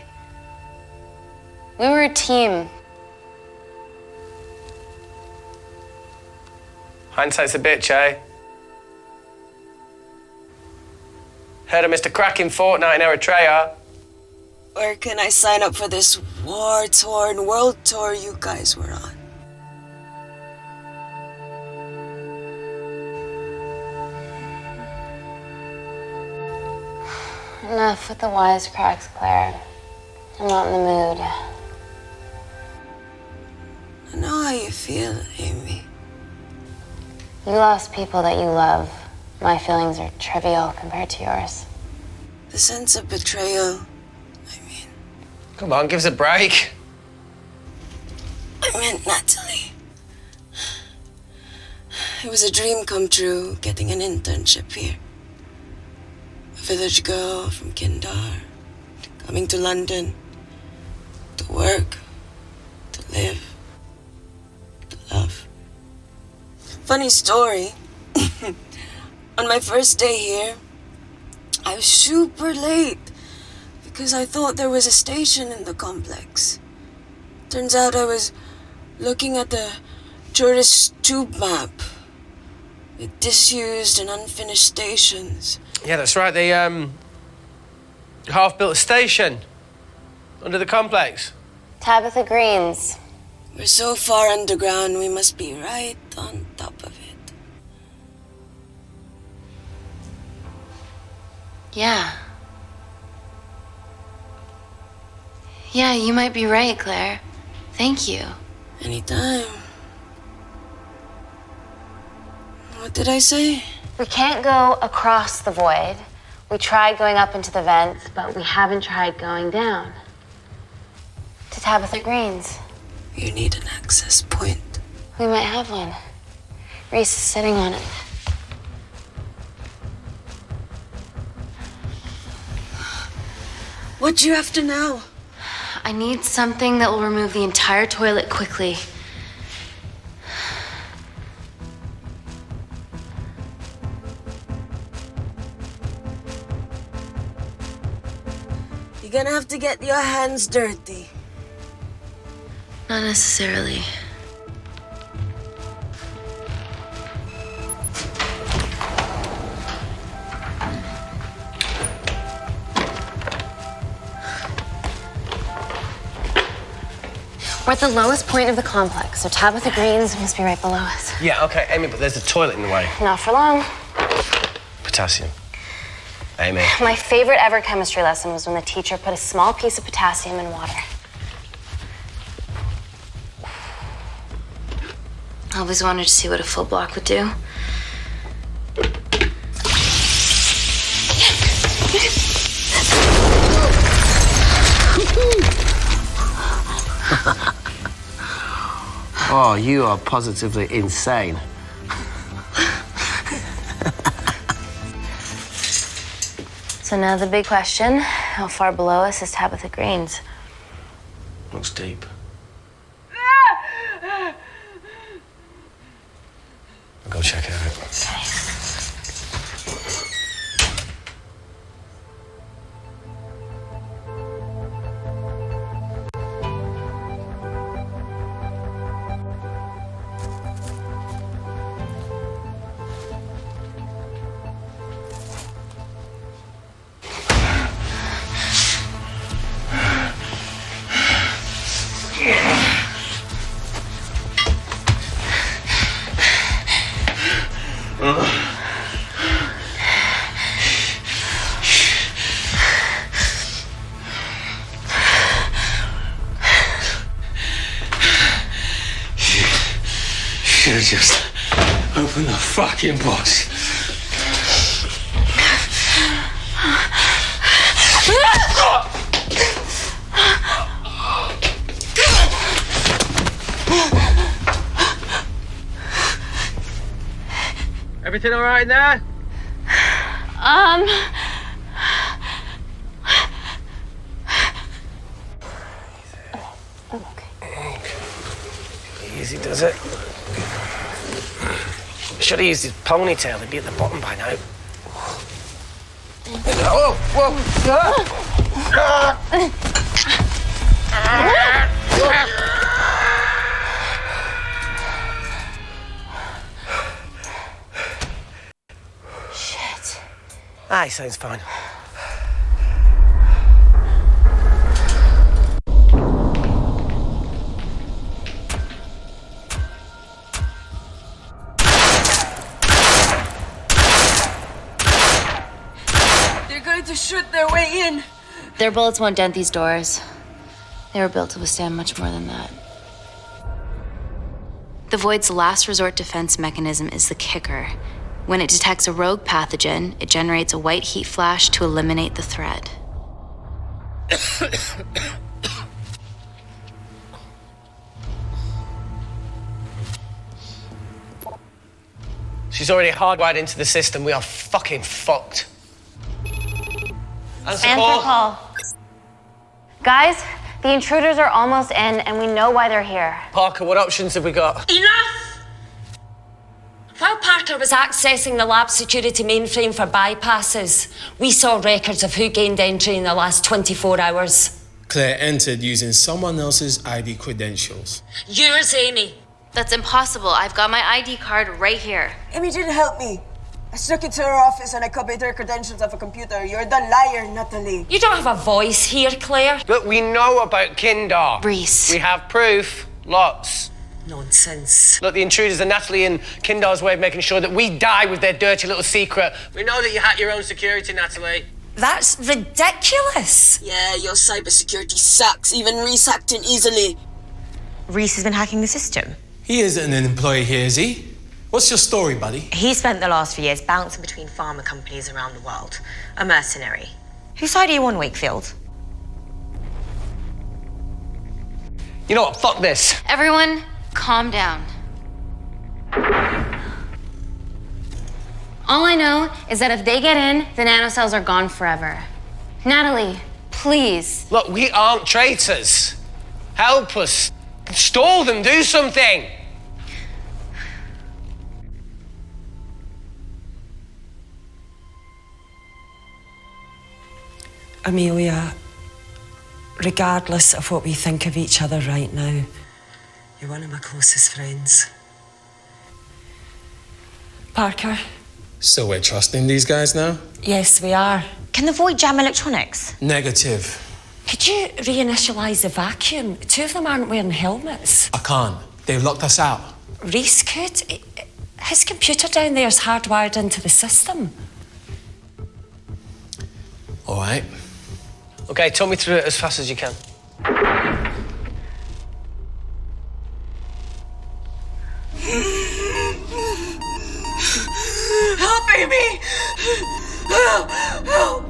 We were a team. Hindsight's a bitch, eh? Heard of Mr. Cracking Fortnite in Eritrea. Where can I sign up for this war-torn world tour you guys were on? Enough with the wisecracks, Claire. I'm not in the mood. I know how you feel, Amy. You lost people that you love. My feelings are trivial compared to yours. The sense of betrayal. Come on, give us a break. I meant Natalie. It was a dream come true, getting an internship here. A village girl from Kindar, coming to London, to work, to live, to love. Funny story. On my first day here, I was super late because I thought there was a station in the complex. Turns out I was looking at the tourist tube map with disused and unfinished stations. Yeah, that's right. The half-built station under the complex. Tabitha Greens. We're so far underground, we must be right on top of it. Yeah. Yeah, you might be right, Claire. Thank you. Anytime. What did I say? We can't go across the void. We tried going up into the vents, but we haven't tried going down. To Tabitha Greens. You need an access point. We might have one. Reese is sitting on it. What do you have to know? I need something that will remove the entire toilet quickly. You're gonna have to get your hands dirty. Not necessarily. We're at the lowest point of the complex, so Tabitha Greens must be right below us. Yeah, okay, Amy, but there's a toilet in the way. Not for long. Potassium. Amy. My favorite ever chemistry lesson was when the teacher put a small piece of potassium in water. I always wanted to see what a full block would do. Oh, you are positively insane. So now the big question, how far below us is Tabitha Greens? Looks deep. go check it out. Should've just opened the fucking box. Everything all right in there? Easy does it. Should have used his ponytail. He'd be at the bottom by now. Oh, Shit. Ah, he sounds fine. They're going to shoot their way in. Their bullets won't dent these doors. They were built to withstand much more than that. The Void's last resort defense mechanism is the kicker. When it detects a rogue pathogen, it generates a white heat flash to eliminate the threat. She's already hardwired into the system. We are fucking fucked. Answer call. Guys, the intruders are almost in, and we know why they're here. Parker, what options have we got? Enough! While Parker was accessing the lab security mainframe for bypasses, we saw records of who gained entry in the last 24 hours. Claire entered using someone else's ID credentials. Yours, Amy. That's impossible. I've got my ID card right here. Amy didn't help me. I snuck into her office and I copied her credentials off a computer. You're the liar, Natalie. You don't have a voice here, Claire. Look, we know about Kindar. Reese. We have proof. Lots. Nonsense. Look, the intruders are Natalie and Kindar's way of making sure that we die with their dirty little secret. We know that you hack your own security, Natalie. That's ridiculous. Yeah, your cybersecurity sucks. Even Reese hacked in easily. Reese has been hacking the system. He isn't an employee here, is he? What's your story, buddy? He spent the last few years bouncing between pharma companies around the world. A mercenary. Whose side are you on, Wakefield? You know what? Fuck this. Everyone, calm down. All I know is that if they get in, the nanocells are gone forever. Natalie, please. Look, we aren't traitors. Help us. Stall them. Do something. Amelia, regardless of what we think of each other right now, you're one of my closest friends. Parker? So we're trusting these guys now? Yes, we are. Can the Void jam electronics? Negative. Could you reinitialize the vacuum? Two of them aren't wearing helmets. I can't. They've locked us out. Reese could. His computer down there is hardwired into the system. All right. Okay, talk me through it as fast as you can. Help, Amy! Help! Help!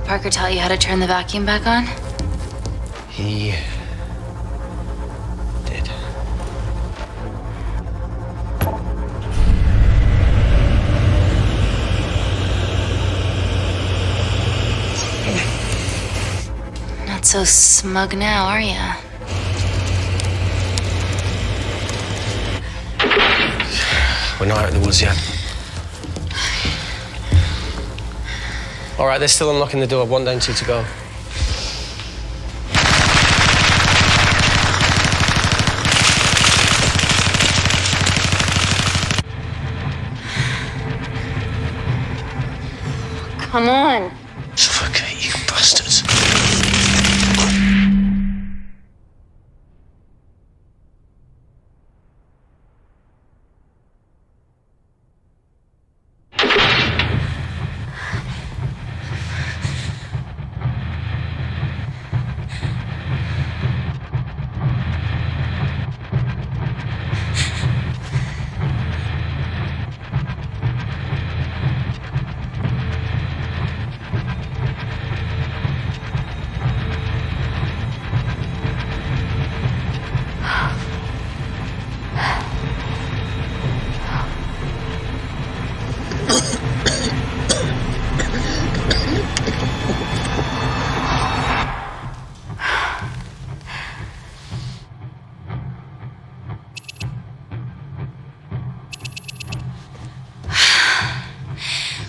Parker taught you how to turn the vacuum back on? He did. Not so smug now, are ya? We're not out of the woods yet. All right, they're still unlocking the door. 1 down, 2 to go. Come on. Suffocate, you bastards.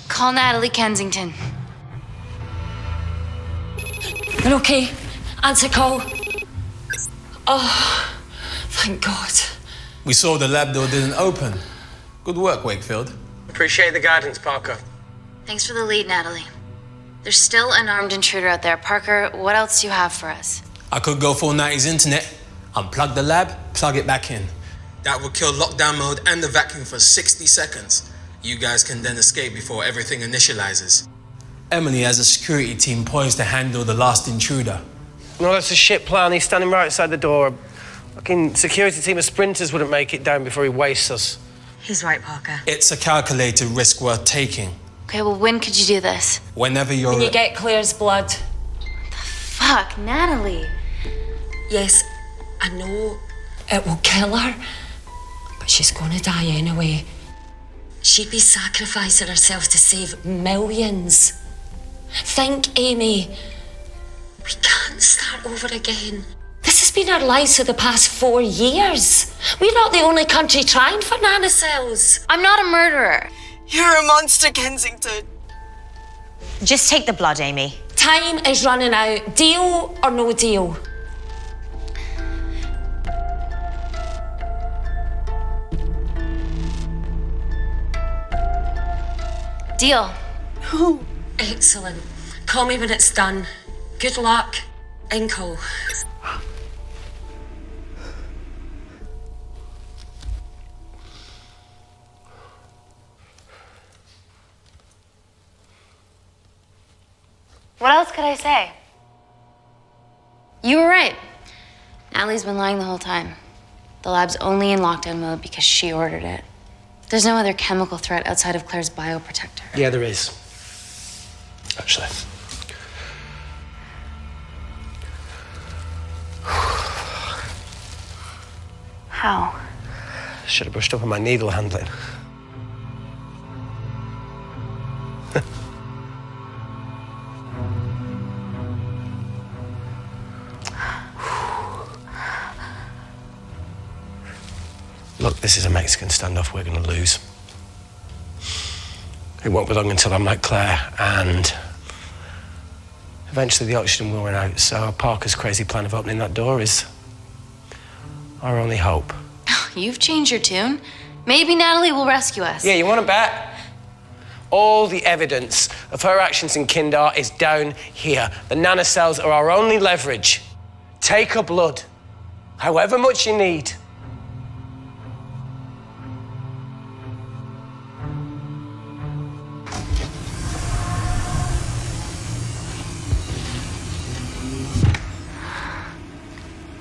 Call Natalie Kensington. They're okay. Answer call. Oh, thank God. We saw the lab door didn't open. Good work, Wakefield. Appreciate the guidance, Parker. Thanks for the lead, Natalie. There's still an armed intruder out there. Parker, what else do you have for us? I could go full 90s internet, unplug the lab, plug it back in. That would kill lockdown mode and the vacuum for 60 seconds. You guys can then escape before everything initializes. Emily has a security team poised to handle the last intruder. No, that's a shit plan. He's standing right outside the door. A fucking security team of sprinters wouldn't make it down before he wastes us. He's right, Parker. It's a calculated risk worth taking. Okay, well, when could you do this? Whenever you're... When you get Claire's blood. Fuck, Natalie. Yes, I know it will kill her, but she's gonna die anyway. She'd be sacrificing herself to save millions. Think, Amy. We can't start over again. This has been our lives for the past 4 years. We're not the only country trying for nanocells. I'm not a murderer. You're a monster, Kensington. Just take the blood, Amy. Time is running out. Deal or no deal? Deal. Oh. Excellent. Call me when it's done. Good luck. Inco. What else could I say? You were right. Natalie's been lying the whole time. The lab's only in lockdown mode because she ordered it. There's no other chemical threat outside of Claire's bioprotector. Yeah, there is. Actually. How? Should have brushed up on my needle handling. Look, this is a Mexican standoff we're going to lose. It won't be long until I'm like Claire, and eventually the oxygen will run out, so Parker's crazy plan of opening that door is our only hope. You've changed your tune. Maybe Natalie will rescue us. Yeah, you want to bet? All the evidence of her actions in Kindar is down here. The nanocells are our only leverage. Take her blood, however much you need.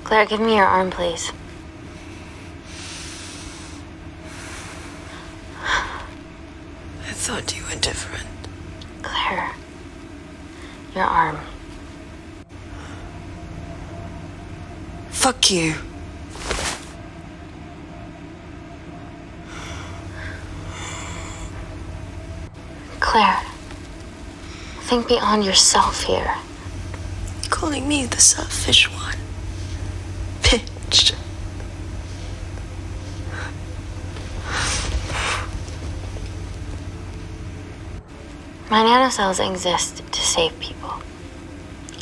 Claire, give me your arm, please. I thought you were different. Claire, Your arm. Fuck you. Claire, think beyond yourself here. Calling me the selfish one. Bitch. My nanocells exist to save people.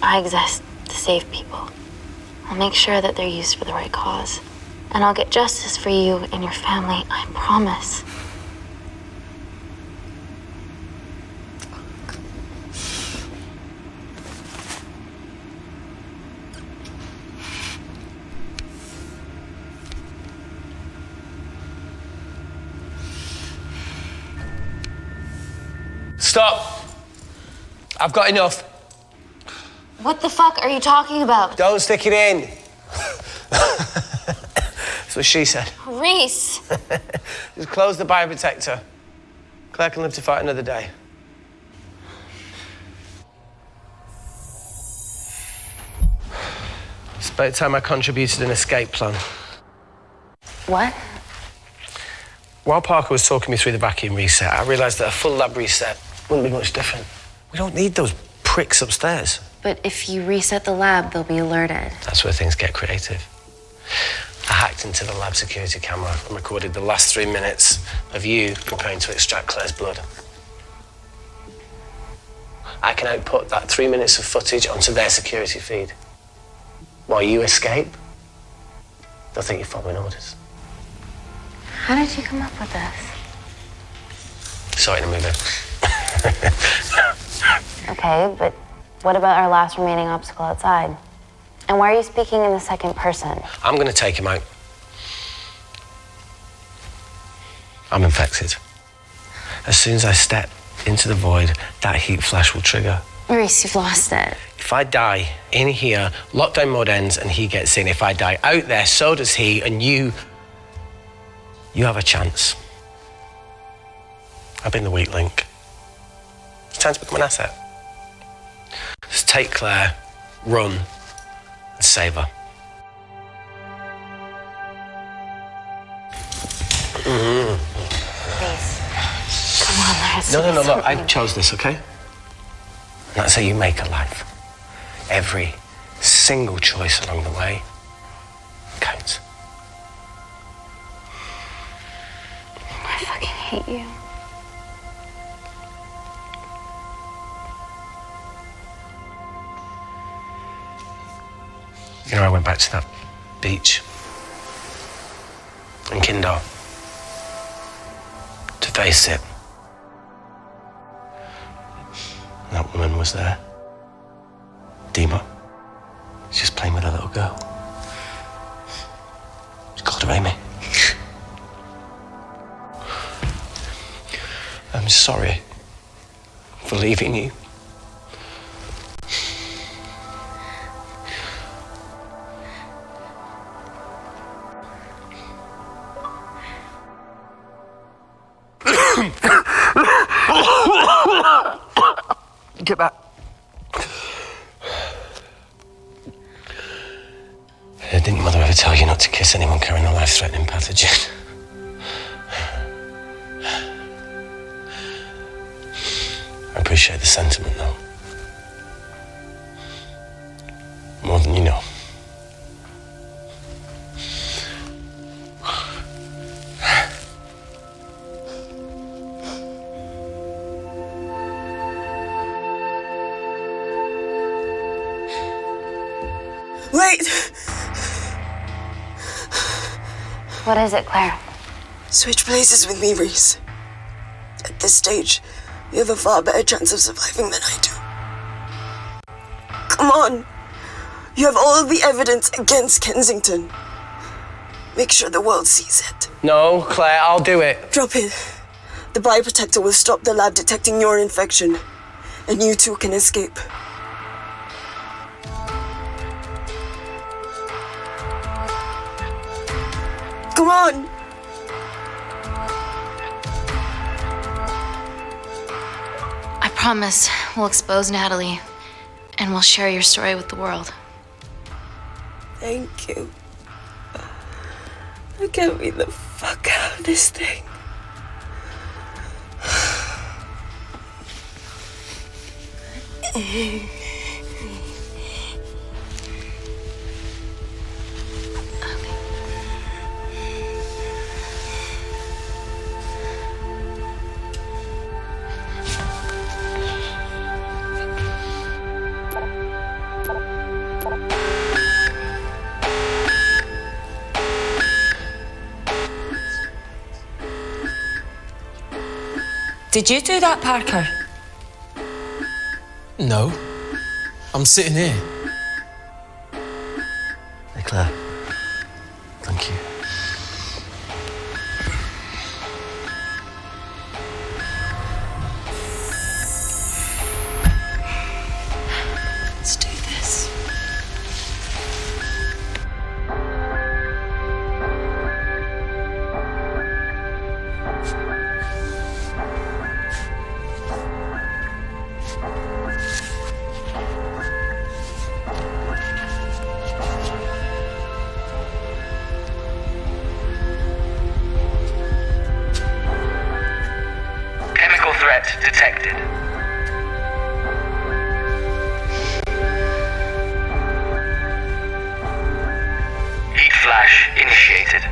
I exist to save people. I'll make sure that they're used for the right cause. And I'll get justice for you and your family, I promise. Stop! I've got enough. What the fuck are you talking about? Don't stick it in. That's what she said. Reese! Just close the bioprotector. Claire can live to fight another day. It's about time I contributed an escape plan. What? While Parker was talking me through the vacuum reset, I realised that a full lab reset wouldn't be much different. We don't need those pricks upstairs. But if you reset the lab, they'll be alerted. That's where things get creative. I hacked into the lab security camera and recorded the last 3 minutes of you preparing to extract Claire's blood. I can output that 3 minutes of footage onto their security feed. While you escape, they'll think you're following orders. How did you come up with this? Saw it in a movie. Okay, but what about our last remaining obstacle outside? And why are you speaking in the second person? I'm going to take him out. I'm infected. As soon as I step into the void, that heat flash will trigger. Reese, you've lost it. If I die in here, lockdown mode ends and he gets in. If I die out there, so does he, and you have a chance. I've been the weak link. It's time to become an asset. Just take Claire, run, and save her. Please. Come on, there has to be No, look, I something. chose this, okay? And that's how you make a life. Every single choice along the way counts. I fucking hate you. You know, I went back to that beach in Kindar to face it. And that woman was there. Dima. She's just playing with a little girl. She called her Amy. I'm sorry for leaving you. Get back. Didn't your mother ever tell you not to kiss anyone carrying a life-threatening pathogen? I appreciate the sentiment, though. More than you know. Wait! What is it, Claire? Switch places with me, Reese. At this stage, you have a far better chance of surviving than I do. Come on. You have all the evidence against Kensington. Make sure the world sees it. No, Claire, I'll do it. Drop it. The bioprotector will stop the lab detecting your infection, and you two can escape. Come on! I promise we'll expose Natalie, And we'll share your story with the world. Thank you. I can't be the fuck out of this thing. Did you do that, Parker? No. I'm sitting here. Hey, Claire. Thank you. Let's do this. Chemical threat detected. Heat flash initiated.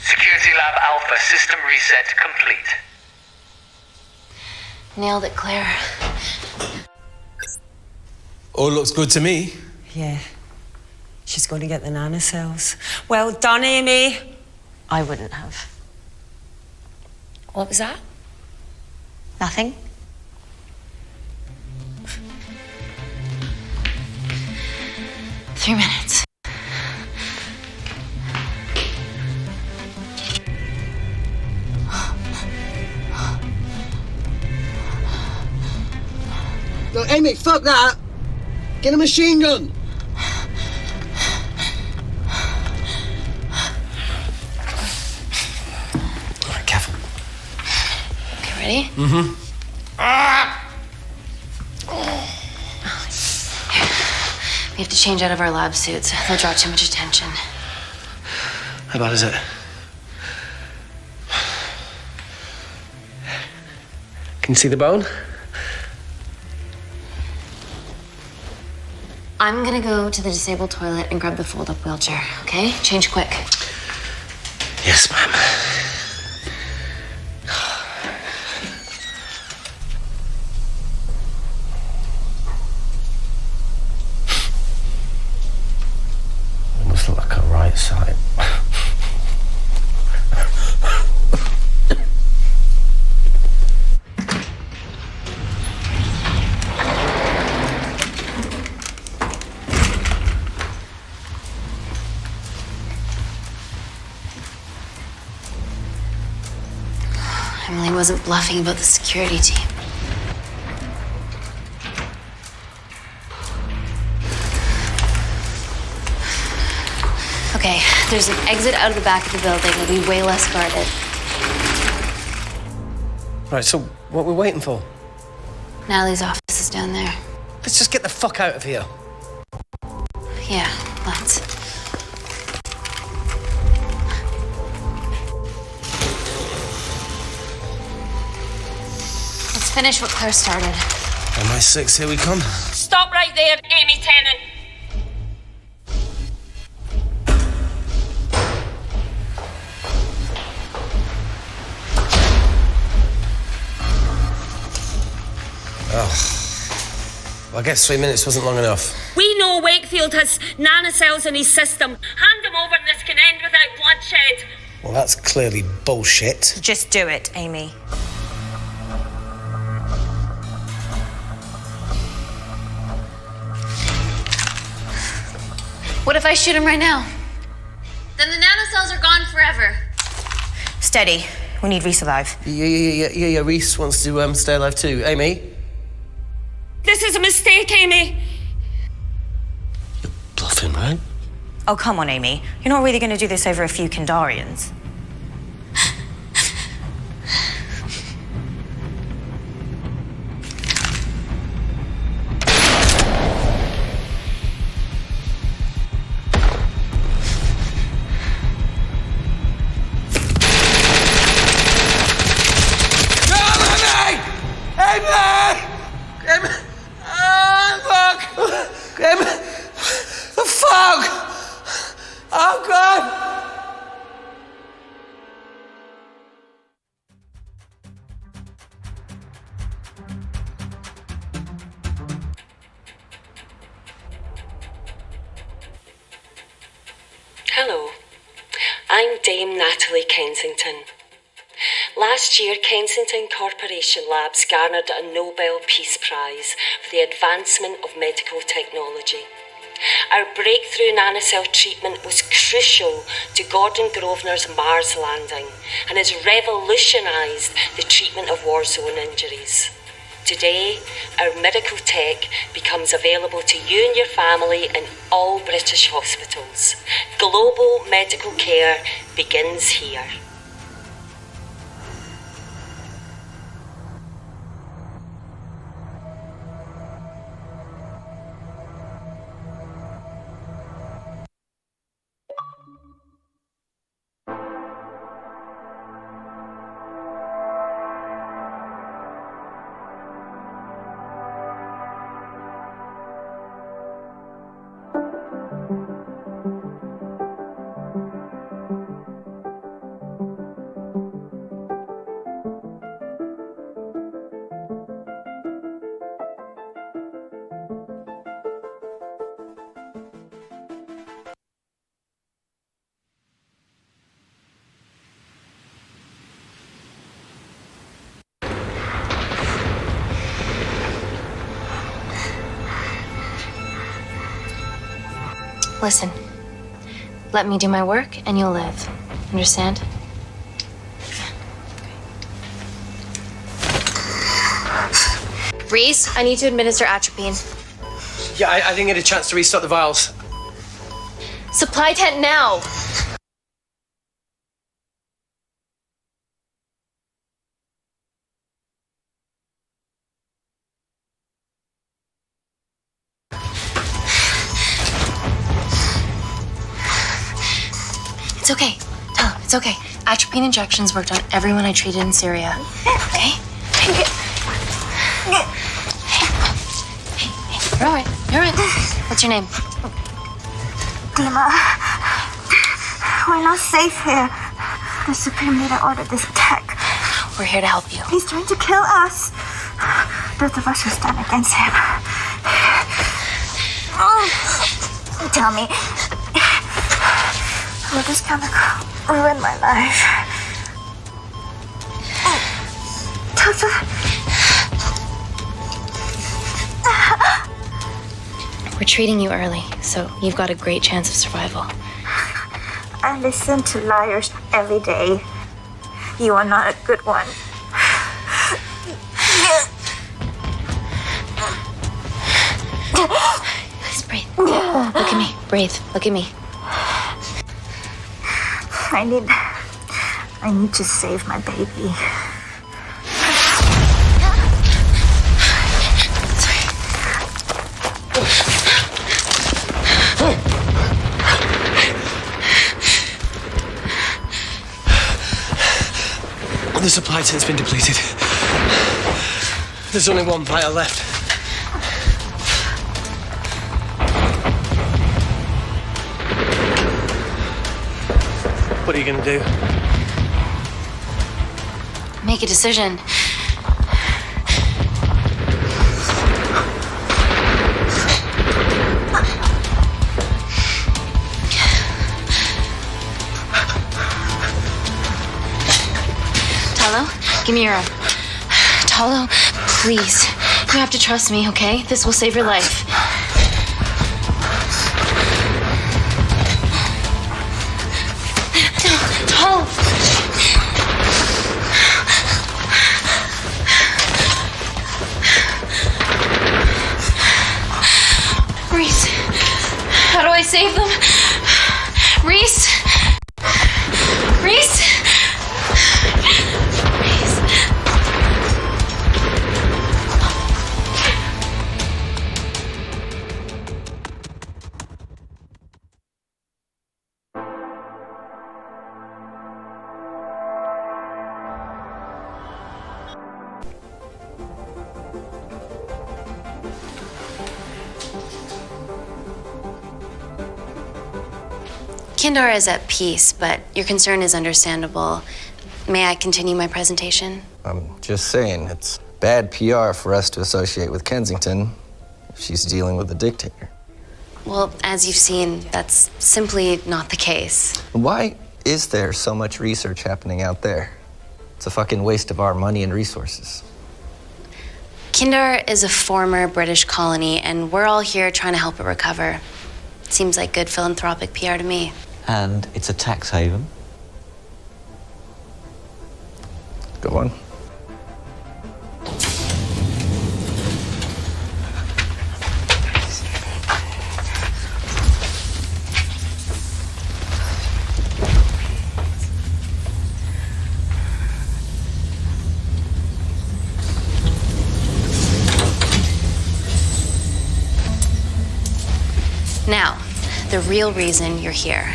Security Lab Alpha system reset complete. Nailed it, Claire. All looks good to me. Yeah. She's going to get the nanocells. Well done, Amy. I wouldn't have. What was that? Nothing? Three minutes. No, Amy, fuck that! Get a machine gun! All right, careful. Okay, ready? Mm-hmm. We have to change out of our lab suits. They'll draw too much attention. How bad is it? Can you see the bone? I'm gonna go to the disabled toilet and grab the fold-up wheelchair, okay? Change quick. Yes, ma'am. It must look like a right side. Emily wasn't bluffing about the security team. Okay, there's an exit out of the back of the building. It'll be way less guarded. Right, so what are we waiting for? Natalie's office is down there. Let's just get the fuck out of here. Yeah, let's. Let's finish what Claire started. MI6, here we come. Stop right there, Amy Tennant. Oh. Well, I guess 3 minutes wasn't long enough. We know Wakefield has nanocells in his system. Hand them over and this can end without bloodshed. Well, that's clearly bullshit. Just do it, Amy. What if I shoot him right now? Then the nanocells are gone forever. Steady. We need Reese alive. Yeah. Reese wants to stay alive too. Amy? This is a mistake, Amy. You're something, right? Oh, come on, Amy. You're not really going to do this over a few Kindarians. Hello, I'm Dame Natalie Kensington. Last year, Kensington Corporation Labs garnered a Nobel Peace Prize for the advancement of medical technology. Our breakthrough nanocell treatment was crucial to Gordon Grosvenor's Mars landing and has revolutionised the treatment of war zone injuries. Today, our miracle tech becomes available to you and your family in all British hospitals. Global medical care begins here. Listen, let me do my work and you'll live. Understand? Reese, I need to administer atropine. Yeah, I didn't get a chance to restock the vials. Supply tent now! It's okay. Tell him, it's okay. Atropine injections worked on everyone I treated in Syria. Okay? Hey, you're all right. You're all right. What's your name? Dima, we're not safe here. The Supreme Leader ordered this attack. We're here to help you. He's trying to kill us. Both of us will stand against him. Tell me, will this chemical ruin my life? Doctor. We're treating you early, so you've got a great chance of survival. I listen to liars every day. You are not a good one. Please breathe. Look at me. Breathe. Look at me. I need to save my baby. The supply tent's been depleted. There's only one vial left. What are you going to do? Make a decision. Talo, give me your arm. Talo, please. You have to trust me, okay? This will save your life. Talo! Reese, how do I save Kindar is at peace, but your concern is understandable. May I continue my presentation? I'm just saying, it's bad PR for us to associate with Kensington if she's dealing with a dictator. Well, as you've seen, that's simply not the case. Why is there so much research happening out there? It's a fucking waste of our money and resources. Kindar is a former British colony, and we're all here trying to help it recover. Seems like good philanthropic PR to me. And it's a tax haven. Go on. Now, the real reason you're here.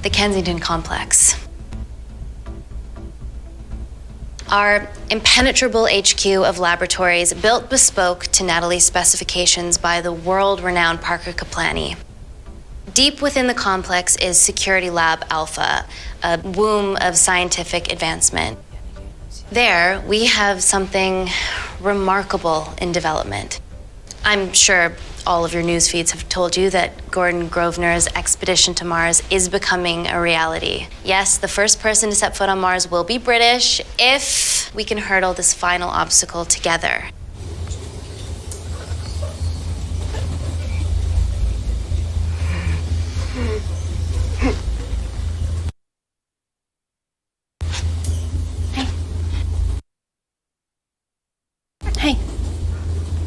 The Kensington Complex. Our impenetrable HQ of laboratories built bespoke to Natalie's specifications by the world-renowned Parker Kaplani. Deep within the complex is Security Lab Alpha, a womb of scientific advancement. There, we have something remarkable in development. I'm sure all of your news feeds have told you that Gordon Grosvenor's expedition to Mars is becoming a reality. Yes, the first person to set foot on Mars will be British if we can hurdle this final obstacle together. Hey,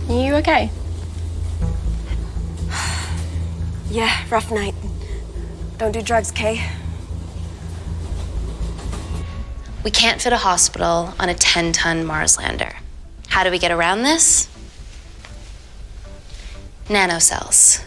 are you okay? Yeah, rough night. Don't do drugs, Kay. We can't fit a hospital on a 10-ton Mars lander. How do we get around this? Nanocells.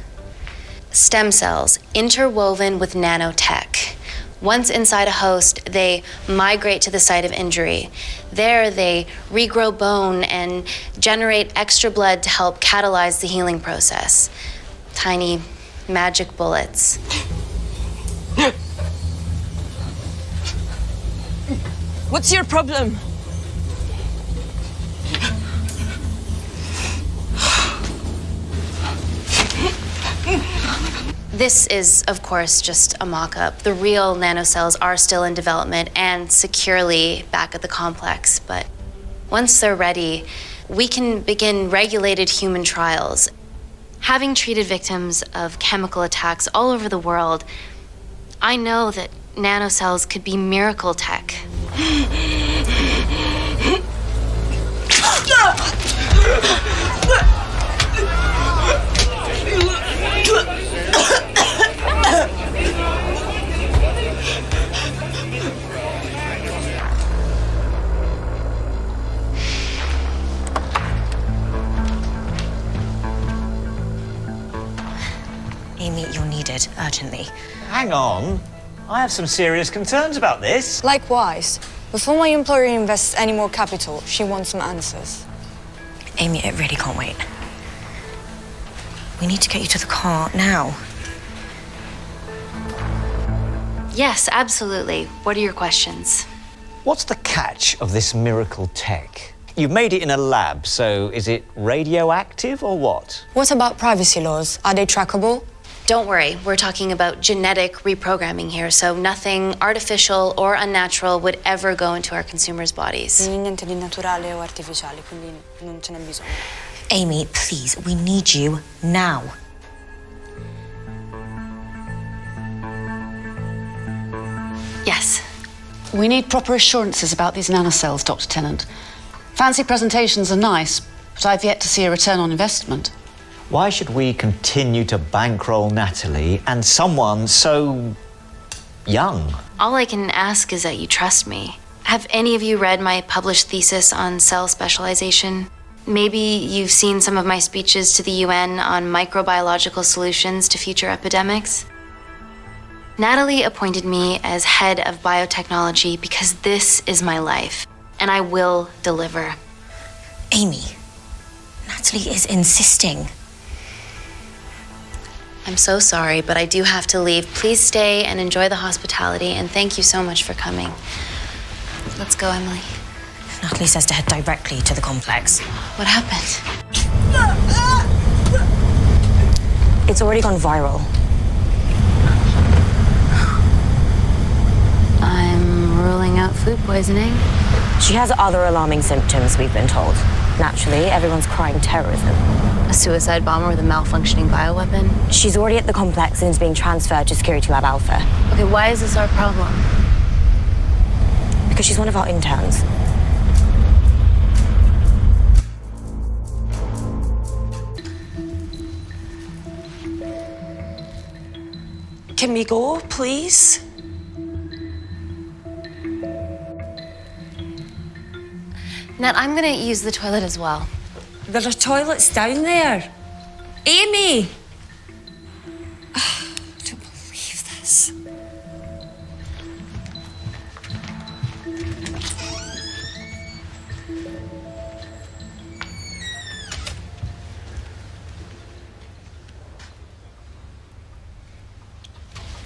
Stem cells interwoven with nanotech. Once inside a host, they migrate to the site of injury. There, they regrow bone and generate extra blood to help catalyze the healing process. Tiny magic bullets. What's your problem? This is, of course, just a mock-up. The real nanocells are still in development and securely back at the complex, but once they're ready, we can begin regulated human trials. Having treated victims of chemical attacks all over the world, I know that nanocells could be miracle tech. Amy, you're needed urgently. Hang on. I have some serious concerns about this. Likewise. Before my employer invests any more capital, she wants some answers. Amy, it really can't wait. We need to get you to the car now. Yes, absolutely. What are your questions? What's the catch of this miracle tech? You've made it in a lab, so is it radioactive or what? What about privacy laws? Are they trackable? Don't worry, we're talking about genetic reprogramming here, so nothing artificial or unnatural would ever go into our consumers' bodies. Niente di naturale o artificiale, quindi non ce n'è bisogno. Amy, please, we need you now. Yes. We need proper assurances about these nanocells, Dr. Tennant. Fancy presentations are nice, but I've yet to see a return on investment. Why should we continue to bankroll Natalie and someone so young? All I can ask is that you trust me. Have any of you read my published thesis on cell specialization? Maybe you've seen some of my speeches to the UN on microbiological solutions to future epidemics? Natalie appointed me as head of biotechnology because this is my life, and I will deliver. Amy, Natalie is insisting. I'm so sorry, but I do have to leave. Please stay and enjoy the hospitality, and thank you so much for coming. Let's go, Emily. Natalie says to head directly to the complex. What happened? It's already gone viral. I'm ruling out food poisoning. She has other alarming symptoms, we've been told. Naturally, everyone's crying terrorism. A suicide bomber with a malfunctioning bioweapon? She's already at the complex and is being transferred to Security Lab Alpha. Okay, why is this our problem? Because she's one of our interns. Can we go, please? Nat, I'm gonna use the toilet as well. There are toilets down there. Amy! I don't believe this.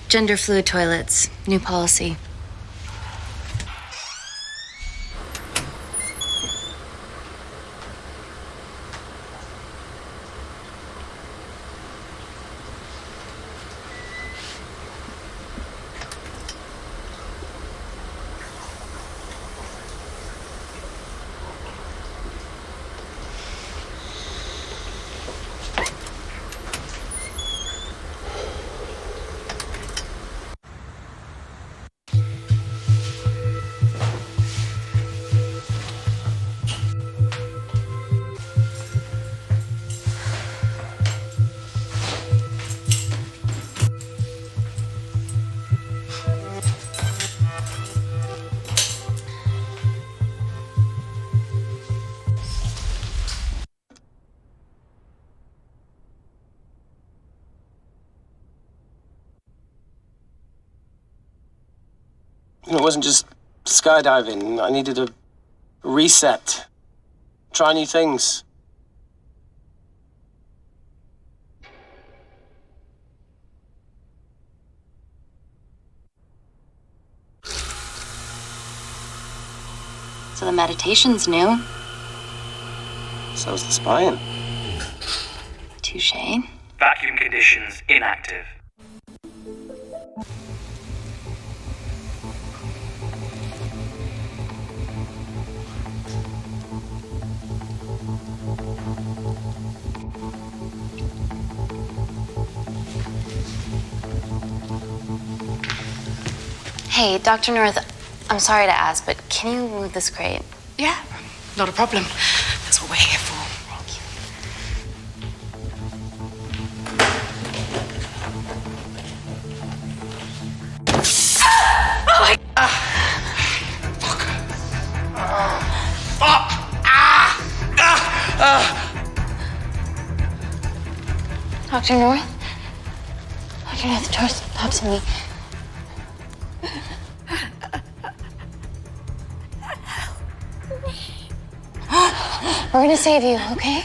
Gender fluid toilets, new policy. It wasn't just skydiving. I needed a reset. Try new things. So the meditation's new. So's the spying. Touché. Vacuum conditions inactive. Hey, Dr. North, I'm sorry to ask, but can you move this crate? Yeah, not a problem. That's what we're here for. Dr. North? Dr. North, talk to me. We're gonna save you, okay?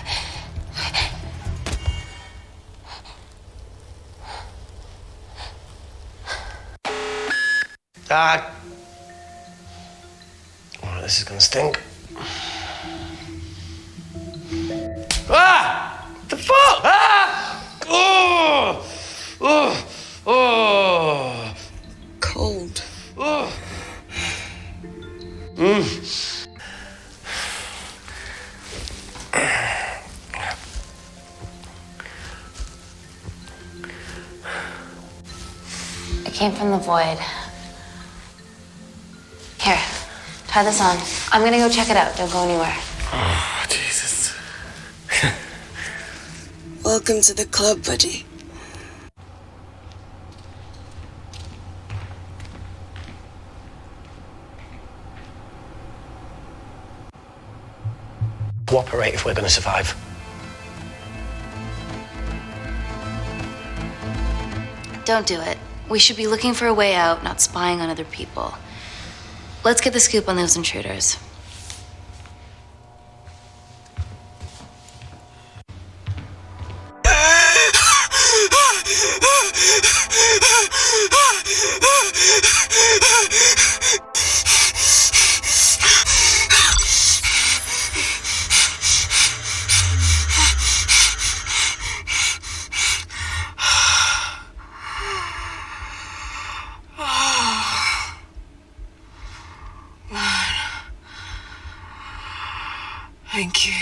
Oh, this is gonna stink. Ah! The fuck? Ah! Oh! Oh! Oh! Cold. Oh! It came from the void. Here, try this on. I'm gonna go check it out. Don't go anywhere. Oh, Jesus. Welcome to the club, buddy. Cooperate if we're gonna survive. Don't do it. We should be looking for a way out, not spying on other people. Let's get the scoop on those intruders. Thank you.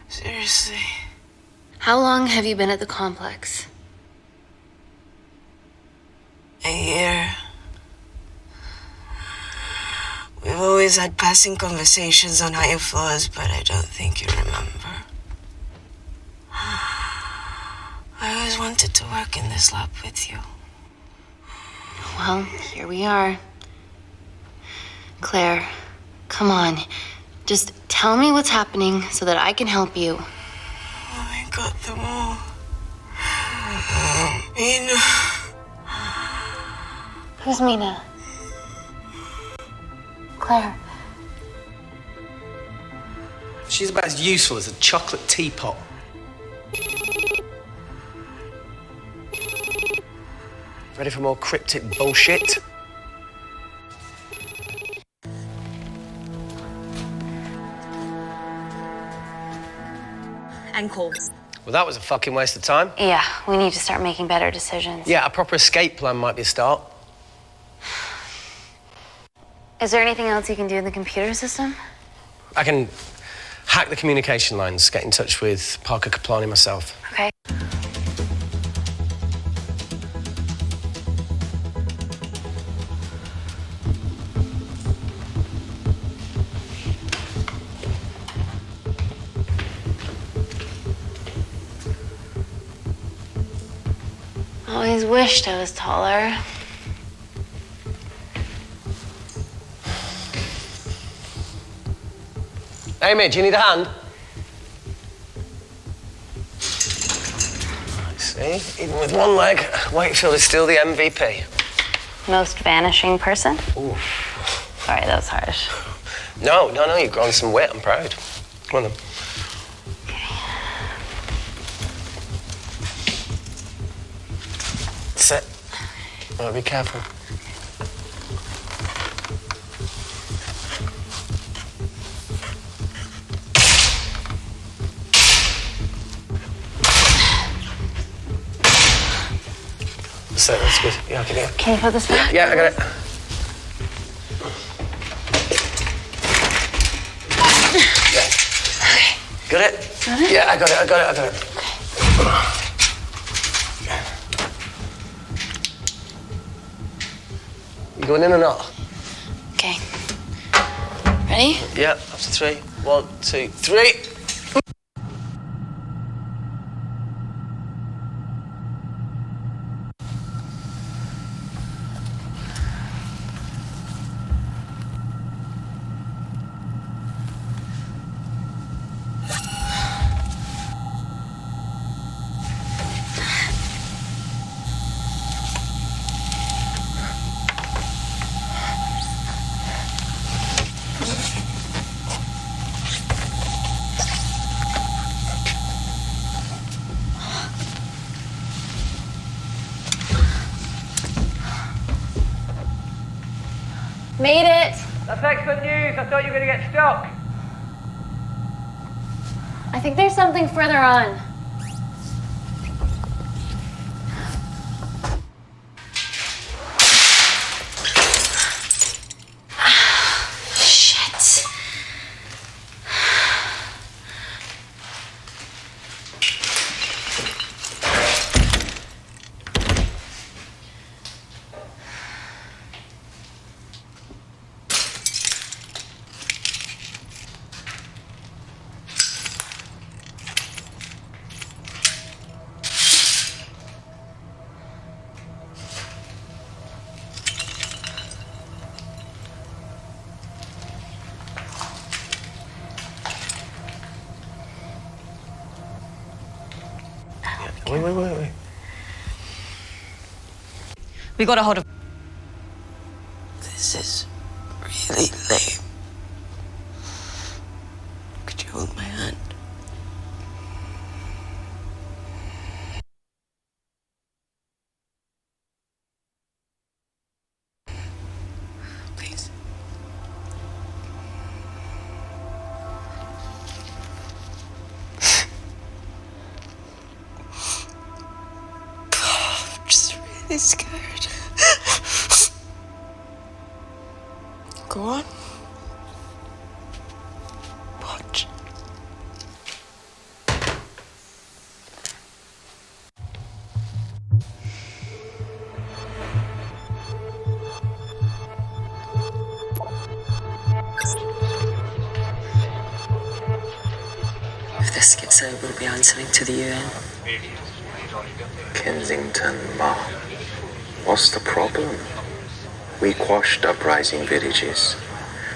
Seriously. How long have you been at the complex? A year. We've always had passing conversations on higher floors, but I don't think you remember. I always wanted to work in this lab with you. Well, here we are. Claire, come on. Just tell me what's happening so that I can help you. I got them all. Mina. Who's Mina? Claire. She's about as useful as a chocolate teapot. Ready for more cryptic bullshit? End call. Well, that was a fucking waste of time. Yeah, we need to start making better decisions. Yeah, a proper escape plan might be a start. Is there anything else you can do in the computer system? I can hack the communication lines, get in touch with Parker Kaplani myself. Okay. Always wished I was taller. Amy, do you need a hand? See, even with one leg, Wakefield is still the MVP. Most vanishing person? Ooh. Sorry, that was harsh. No, you've grown some weight, I'm proud. Come on then. Sit. Oh, be careful. That's good. Yeah, I can hear. Can you put this back? Yeah, I got it. Yeah. Got it? Got it? Yeah, I got it. You going in or not? Okay. Ready? Yeah, up to 3. 1, 2, 3. Made it! That's excellent news. I thought you were going to get stuck. I think there's something further on. Shit. Wait. We got a hold of. This is really lame. Could you hold my hand? Please. I'm just really scared. Go on. What? this gets out, we'll be answering to the UN. Kensington, Ma. What's the problem? We quashed uprising villages,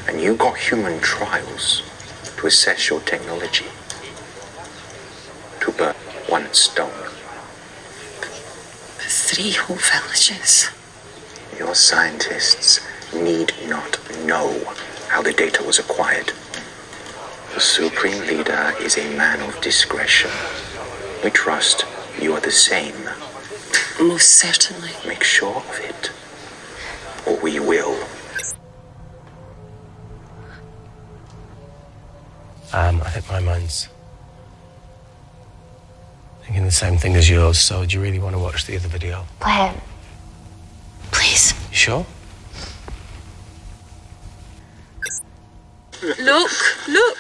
and you got human trials to assess your technology. To burn one stone. 3 whole villages. Your scientists need not know how the data was acquired. The Supreme Leader is a man of discretion. We trust you are the same. Most certainly. Make sure of it, or we will. I think my mind's thinking the same thing as yours, so do you really want to watch the other video? Play it. Please. You sure? Look, look.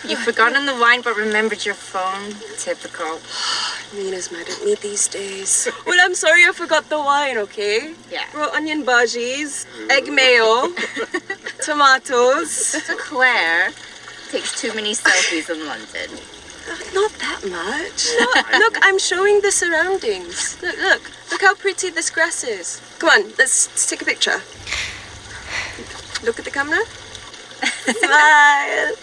You've forgotten the wine but remembered your phone. Typical. Nina's mad at me these days. Well, I'm sorry I forgot the wine, okay? Yeah. Raw onion bhajis, egg mayo, tomatoes. Claire takes too many selfies in London. Not that much. Look, I'm showing the surroundings. Look how pretty this grass is. Come on, let's take a picture. Look at the camera. Smile.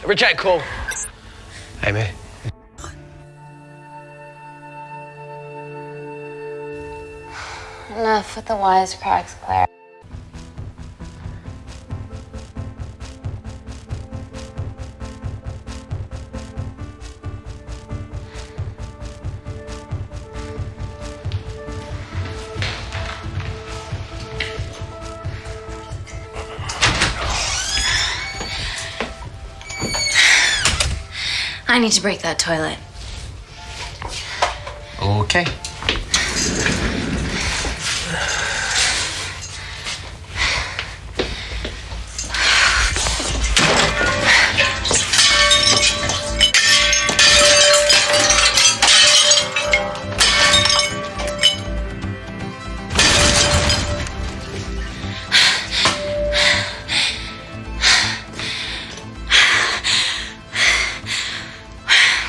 Reject call. Amy. Enough with the wisecracks, Claire. I need to break that toilet. Okay.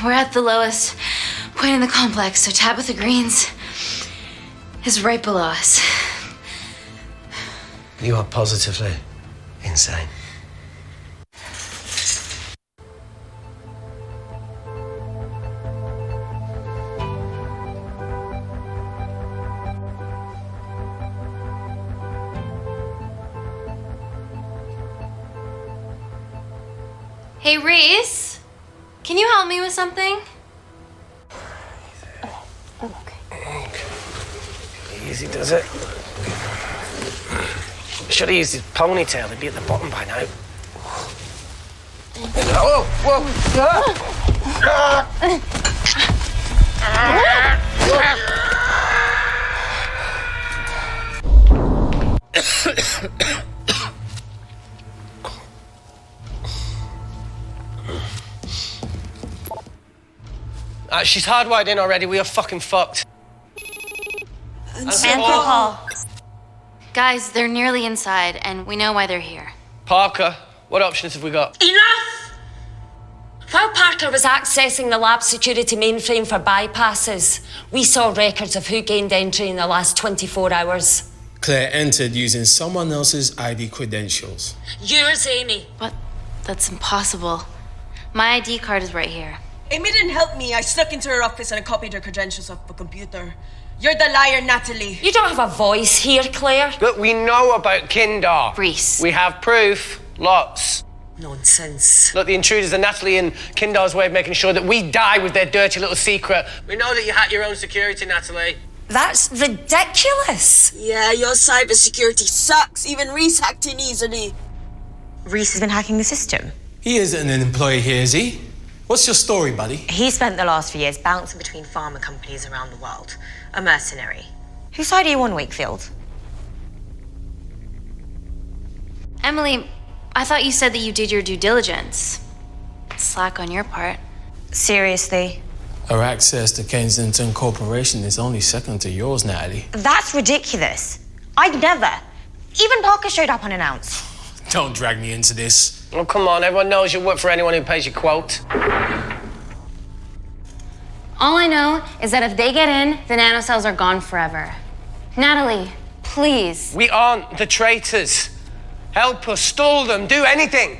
We're at the lowest point in the complex, so Tabitha Green's is right below us. You are positively insane. Hey, Reese, can you help me with something? Easy does it. Should have used his ponytail. He'd be at the bottom by now. Whoa! She's hardwired in already. We are fucking fucked. Paul. Guys, they're nearly inside, and we know why they're here. Parker, what options have we got? Enough! While Parker was accessing the lab security mainframe for bypasses, we saw records of who gained entry in the last 24 hours. Claire entered using someone else's ID credentials. Yours, Amy. What? That's impossible. My ID card is right here. Amy didn't help me. I snuck into her office and I copied her credentials off the computer. You're the liar, Natalie. You don't have a voice here, Claire. Look, we know about Kindar. Reese. We have proof. Lots. Nonsense. Look, the intruders are Natalie and Kindar's way of making sure that we die with their dirty little secret. We know that you hack your own security, Natalie. That's ridiculous. Yeah, your cybersecurity sucks. Even Reese hacked in easily. Reese has been hacking the system. He isn't an employee here, is he? What's your story, buddy? He spent the last few years bouncing between pharma companies around the world. A mercenary. Whose side are you on, Wakefield? Emily, I thought you said that you did your due diligence. Slack on your part. Seriously? Our access to Kensington Corporation is only second to yours, Natalie. That's ridiculous. I'd never. Even Parker showed up unannounced. Don't drag me into this. Oh, come on, everyone knows you work for anyone who pays your quote. All I know is that if they get in, the nanocells are gone forever. Natalie, please. We aren't the traitors. Help us, stall them, do anything.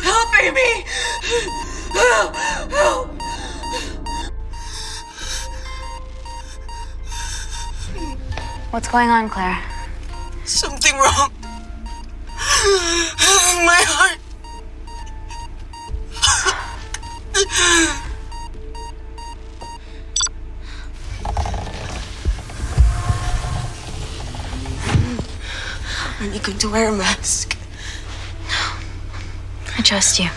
Help, Amy! Help! Help! What's going on, Claire? Something wrong. My heart. Are you going to wear a mask? I trust you.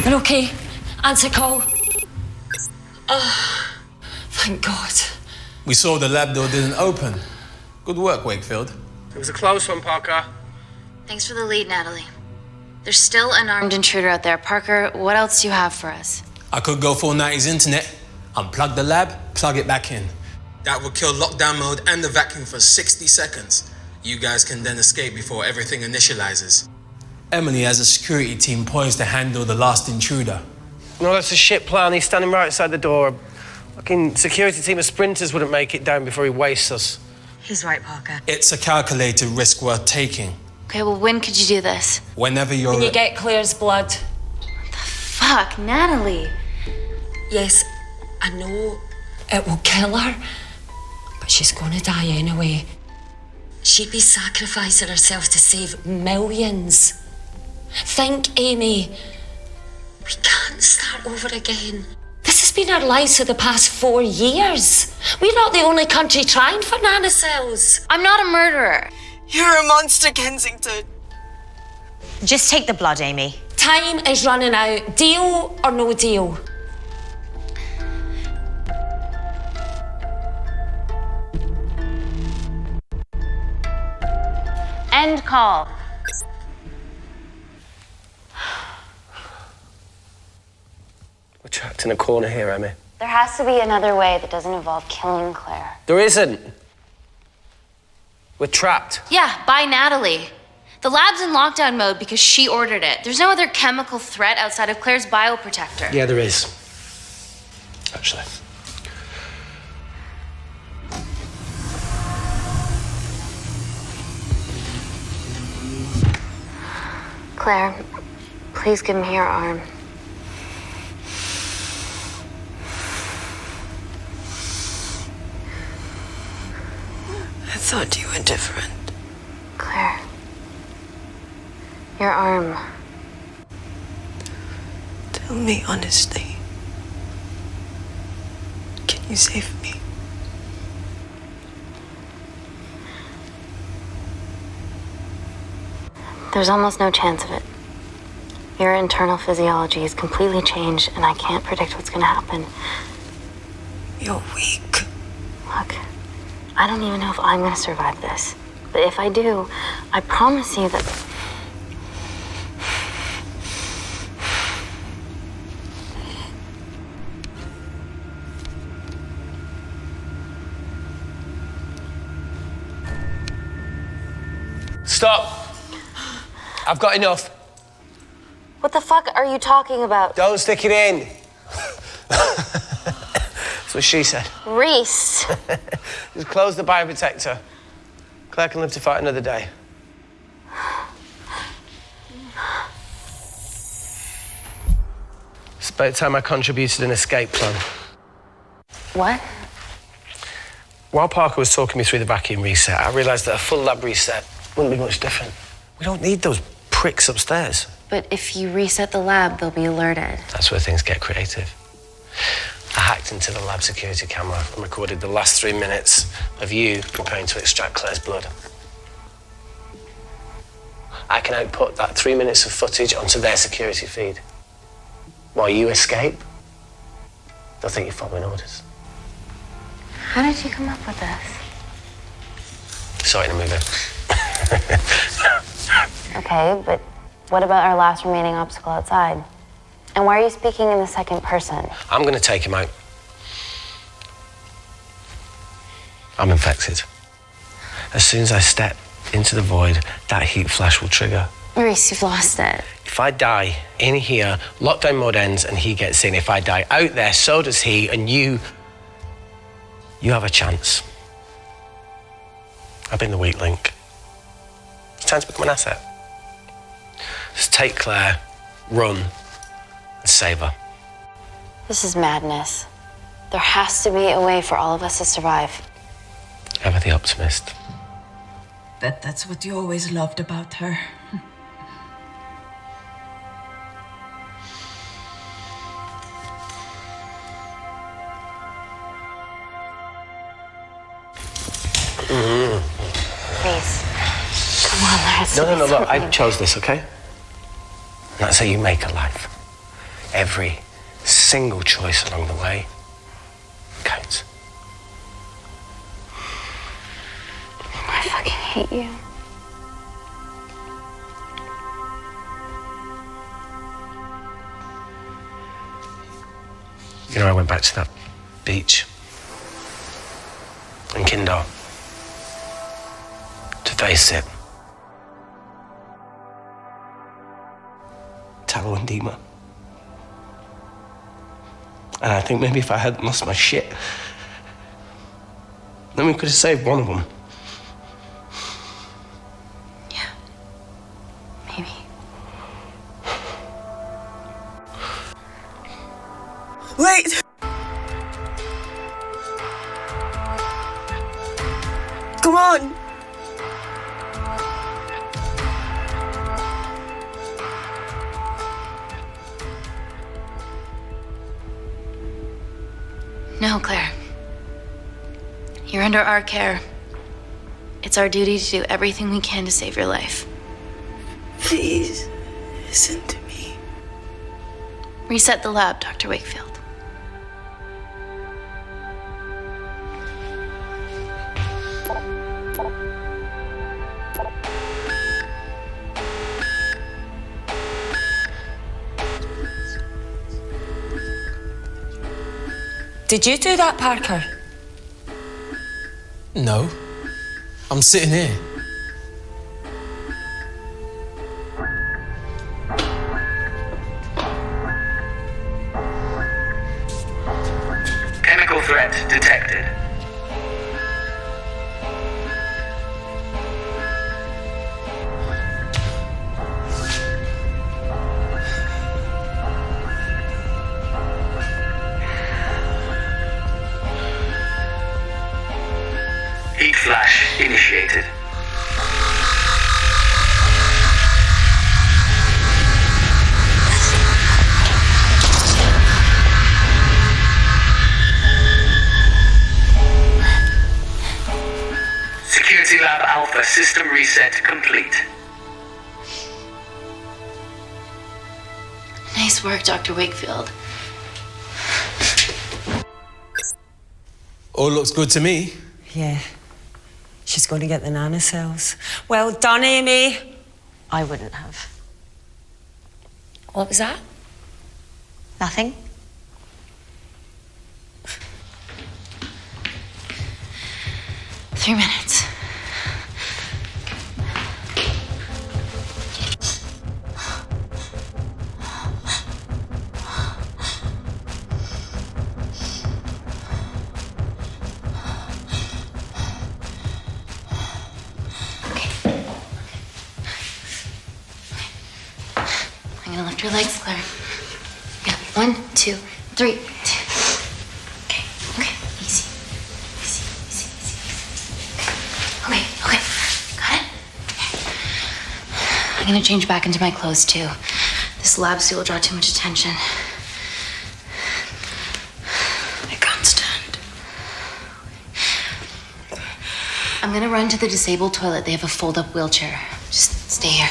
They're okay. Answer call. Oh, thank God. We saw the lab door didn't open. Good work, Wakefield. It was a close one, Parker. Thanks for the lead, Natalie. There's still an armed intruder out there. Parker, what else do you have for us? I could go full 90s internet, unplug the lab, plug it back in. That would kill lockdown mode and the vacuum for 60 seconds. You guys can then escape before everything initializes. Emily has a security team poised to handle the last intruder. No, that's a shit plan. He's standing right outside the door. A fucking security team of sprinters wouldn't make it down before he wastes us. He's right, Parker. It's a calculated risk worth taking. Okay, well, when could you do this? Whenever you're... When you get Claire's blood. Fuck, Natalie. Yes, I know it will kill her, but she's gonna die anyway. She'd be sacrificing herself to save millions. Think, Amy. We can't start over again. This has been our lives for the past 4 years. We're not the only country trying for nanocells. I'm not a murderer. You're a monster, Kensington. Just take the blood, Amy. Time is running out. Deal or no deal? End call. We're trapped in a corner here, Emmy. There has to be another way that doesn't involve killing Claire. There isn't. We're trapped. Yeah, by Natalie. The lab's in lockdown mode because she ordered it. There's no other chemical threat outside of Claire's bioprotector. Yeah, there is. Actually. Claire, please give me your arm. I thought you were different. Claire. Your arm. Tell me honestly. Can you save me? There's almost no chance of it. Your internal physiology is completely changed, and I can't predict what's gonna happen. You're weak. Look, I don't even know if I'm gonna survive this. But if I do, I promise you that... Stop. I've got enough. What the fuck are you talking about? Don't stick it in. That's what she said. Reese. Just close the bioprotector. Claire can live to fight another day. It's about time I contributed an escape plan. What? While Parker was talking me through the vacuum reset, I realised that a full lab reset wouldn't be much different. We don't need those pricks upstairs. But if you reset the lab, they'll be alerted. That's where things get creative. I hacked into the lab security camera and recorded the last 3 minutes of you preparing to extract Claire's blood. I can output that 3 minutes of footage onto their security feed. While you escape, they'll think you're following orders. How did you come up with this? Saw it in a movie. Okay, but what about our last remaining obstacle outside? And why are you speaking in the second person? I'm going to take him out. I'm infected. As soon as I step into the void, that heat flash will trigger. Maurice, you've lost it. If I die in here, lockdown mode ends and he gets in. If I die out there, so does he, and you have a chance. I've been the weak link. It's time to become an asset. Just take Claire, run, and save her. This is madness. There has to be a way for all of us to survive. Ever the optimist. Bet that's what you always loved about her. Please. Come on, there has to be No, look, I something. chose this, okay? And that's how you make a life. Every single choice along the way counts. I fucking hate you. You know, I went back to that beach in Kindar to face it. Tallow and Dima. And I think maybe if I hadn't lost my shit, then we could have saved one of them. Maybe. Wait! Come on! No, Claire. You're under our care. It's our duty to do everything we can to save your life. Please, listen to me. Reset the lab, Dr. Wakefield. Did you do that, Parker? No. I'm sitting here. Chemical threat detected. Heat flash initiated. Security Lab Alpha system reset complete. Nice work, Dr. Wakefield. All looks good to me. Yeah. She's going to get the nanocells. Well done, Amy. I wouldn't have. What was that? Nothing? Three minutes. I'm gonna lift your legs, Claire. Yeah. 1, 2, 3. Okay, okay, easy. Easy, easy, easy. Okay, okay. Got it? I'm gonna change back into my clothes too. This lab suit will draw too much attention. I can't stand. I'm gonna run to the disabled toilet. They have a fold-up wheelchair. Just stay here.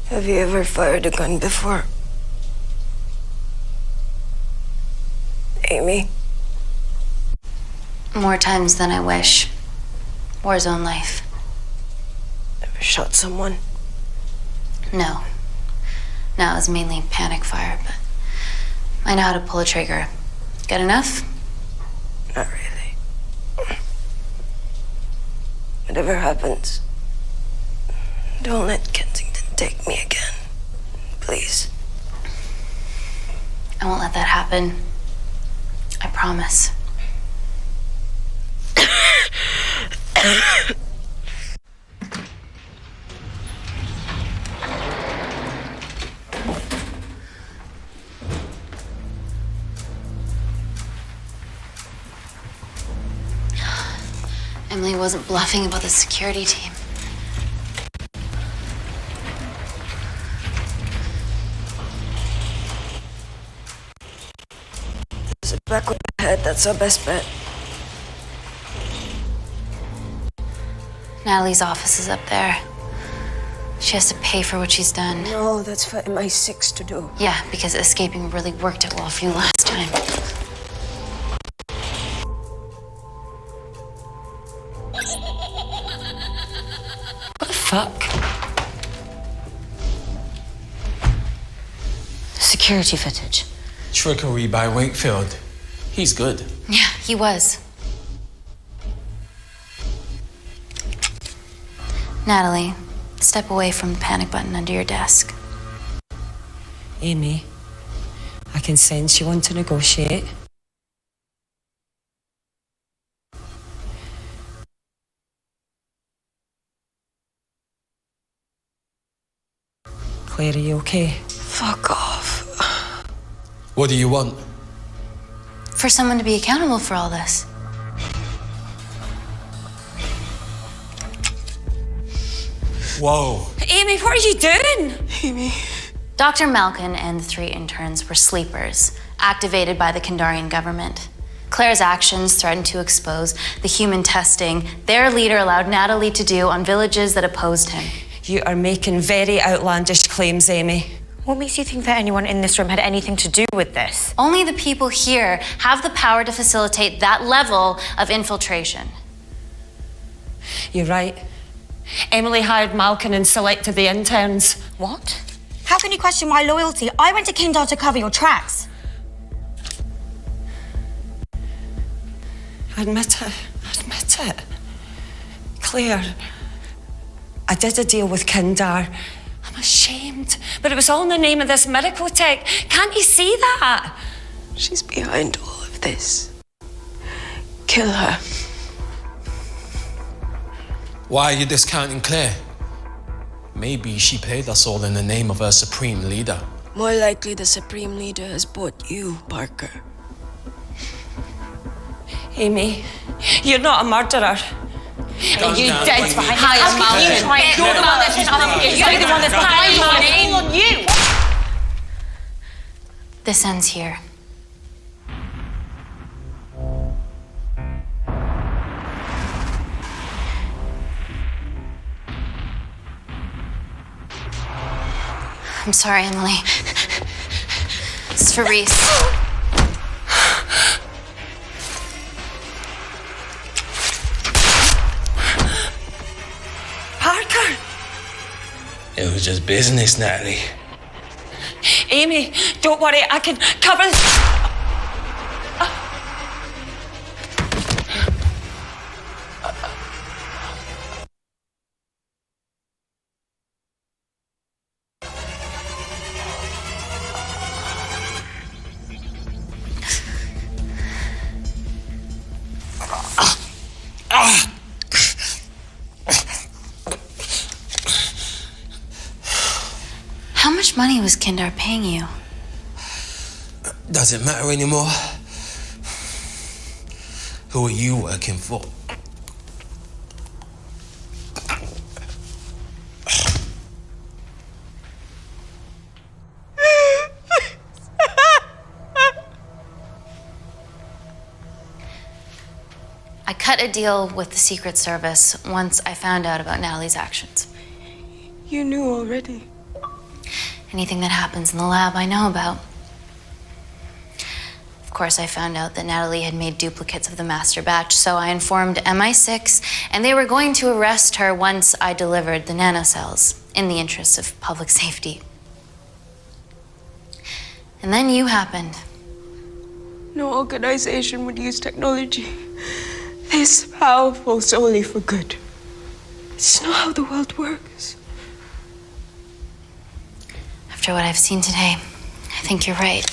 Have you ever fired a gun before? Amy? More times than I wish. Warzone life. Ever shot someone? No. No, it was mainly panic fire, but I know how to pull a trigger. Good enough? Not really. Whatever happens, don't let Kensington take me again. Please. I won't let that happen. I promise. Emily wasn't bluffing about the security team. Sit back with the head, that's our best bet. Natalie's office is up there. She has to pay for what she's done. No, that's for MI6 to do. Yeah, because escaping really worked it well for you last time. What the fuck? Security footage. Trickery by Wakefield. He's good. Yeah, he was. Natalie, step away from the panic button under your desk. Amy, I can sense you want to negotiate. Claire, are you okay? Fuck off. What do you want? For someone to be accountable for all this. Whoa. Amy, what are you doing? Amy. Dr. Malkin and the 3 interns were sleepers, activated by the Kindarian government. Claire's actions threatened to expose the human testing their leader allowed Natalie to do on villages that opposed him. You are making very outlandish claims, Amy. What makes you think that anyone in this room had anything to do with this? Only the people here have the power to facilitate that level of infiltration. You're right. Emily hired Malkin and selected the interns. What? How can you question my loyalty? I went to Kindar to cover your tracks. Admit it. Admit it. Claire, I did a deal with Kindar. I'm ashamed, but it was all in the name of this miracle tech. Can't you see that? She's behind all of this. Kill her. Why are you discounting Claire? Maybe she played us all in the name of her supreme leader. More likely the Supreme Leader has bought you, Parker. Amy, you're not a murderer. Guns You down, did Wendy. hire Malkin. You're the one that's You're the one that's behind all on you. This ends here. I'm sorry, Emily. This is for Reese. Parker! It was just business, Natalie. Amy, don't worry, I can cover. much money was Kindar paying you? Doesn't matter anymore. Who are you working for? I cut a deal with the Secret Service once I found out about Natalie's actions. You knew already. Anything that happens in the lab, I know about. Of course, I found out that Natalie had made duplicates of the master batch, so I informed MI6, and they were going to arrest her once I delivered the nanocells, in the interests of public safety. And then you happened. No organization would use technology this powerful solely for good. It's not how the world works. After what I've seen today, I think you're right.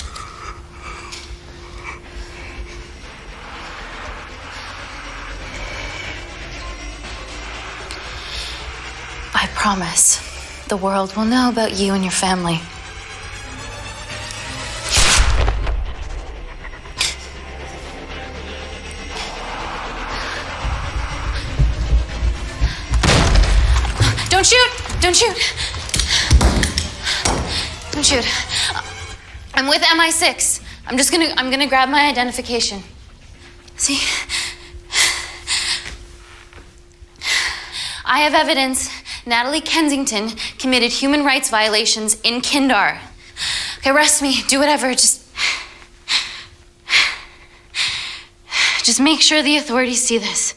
I promise the world will know about you and your family. Don't shoot! Don't shoot! Don't shoot. I'm with MI6. I'm gonna grab my identification. See? I have evidence Natalie Kensington committed human rights violations in Kindar. Okay, arrest me, do whatever, just make sure the authorities see this.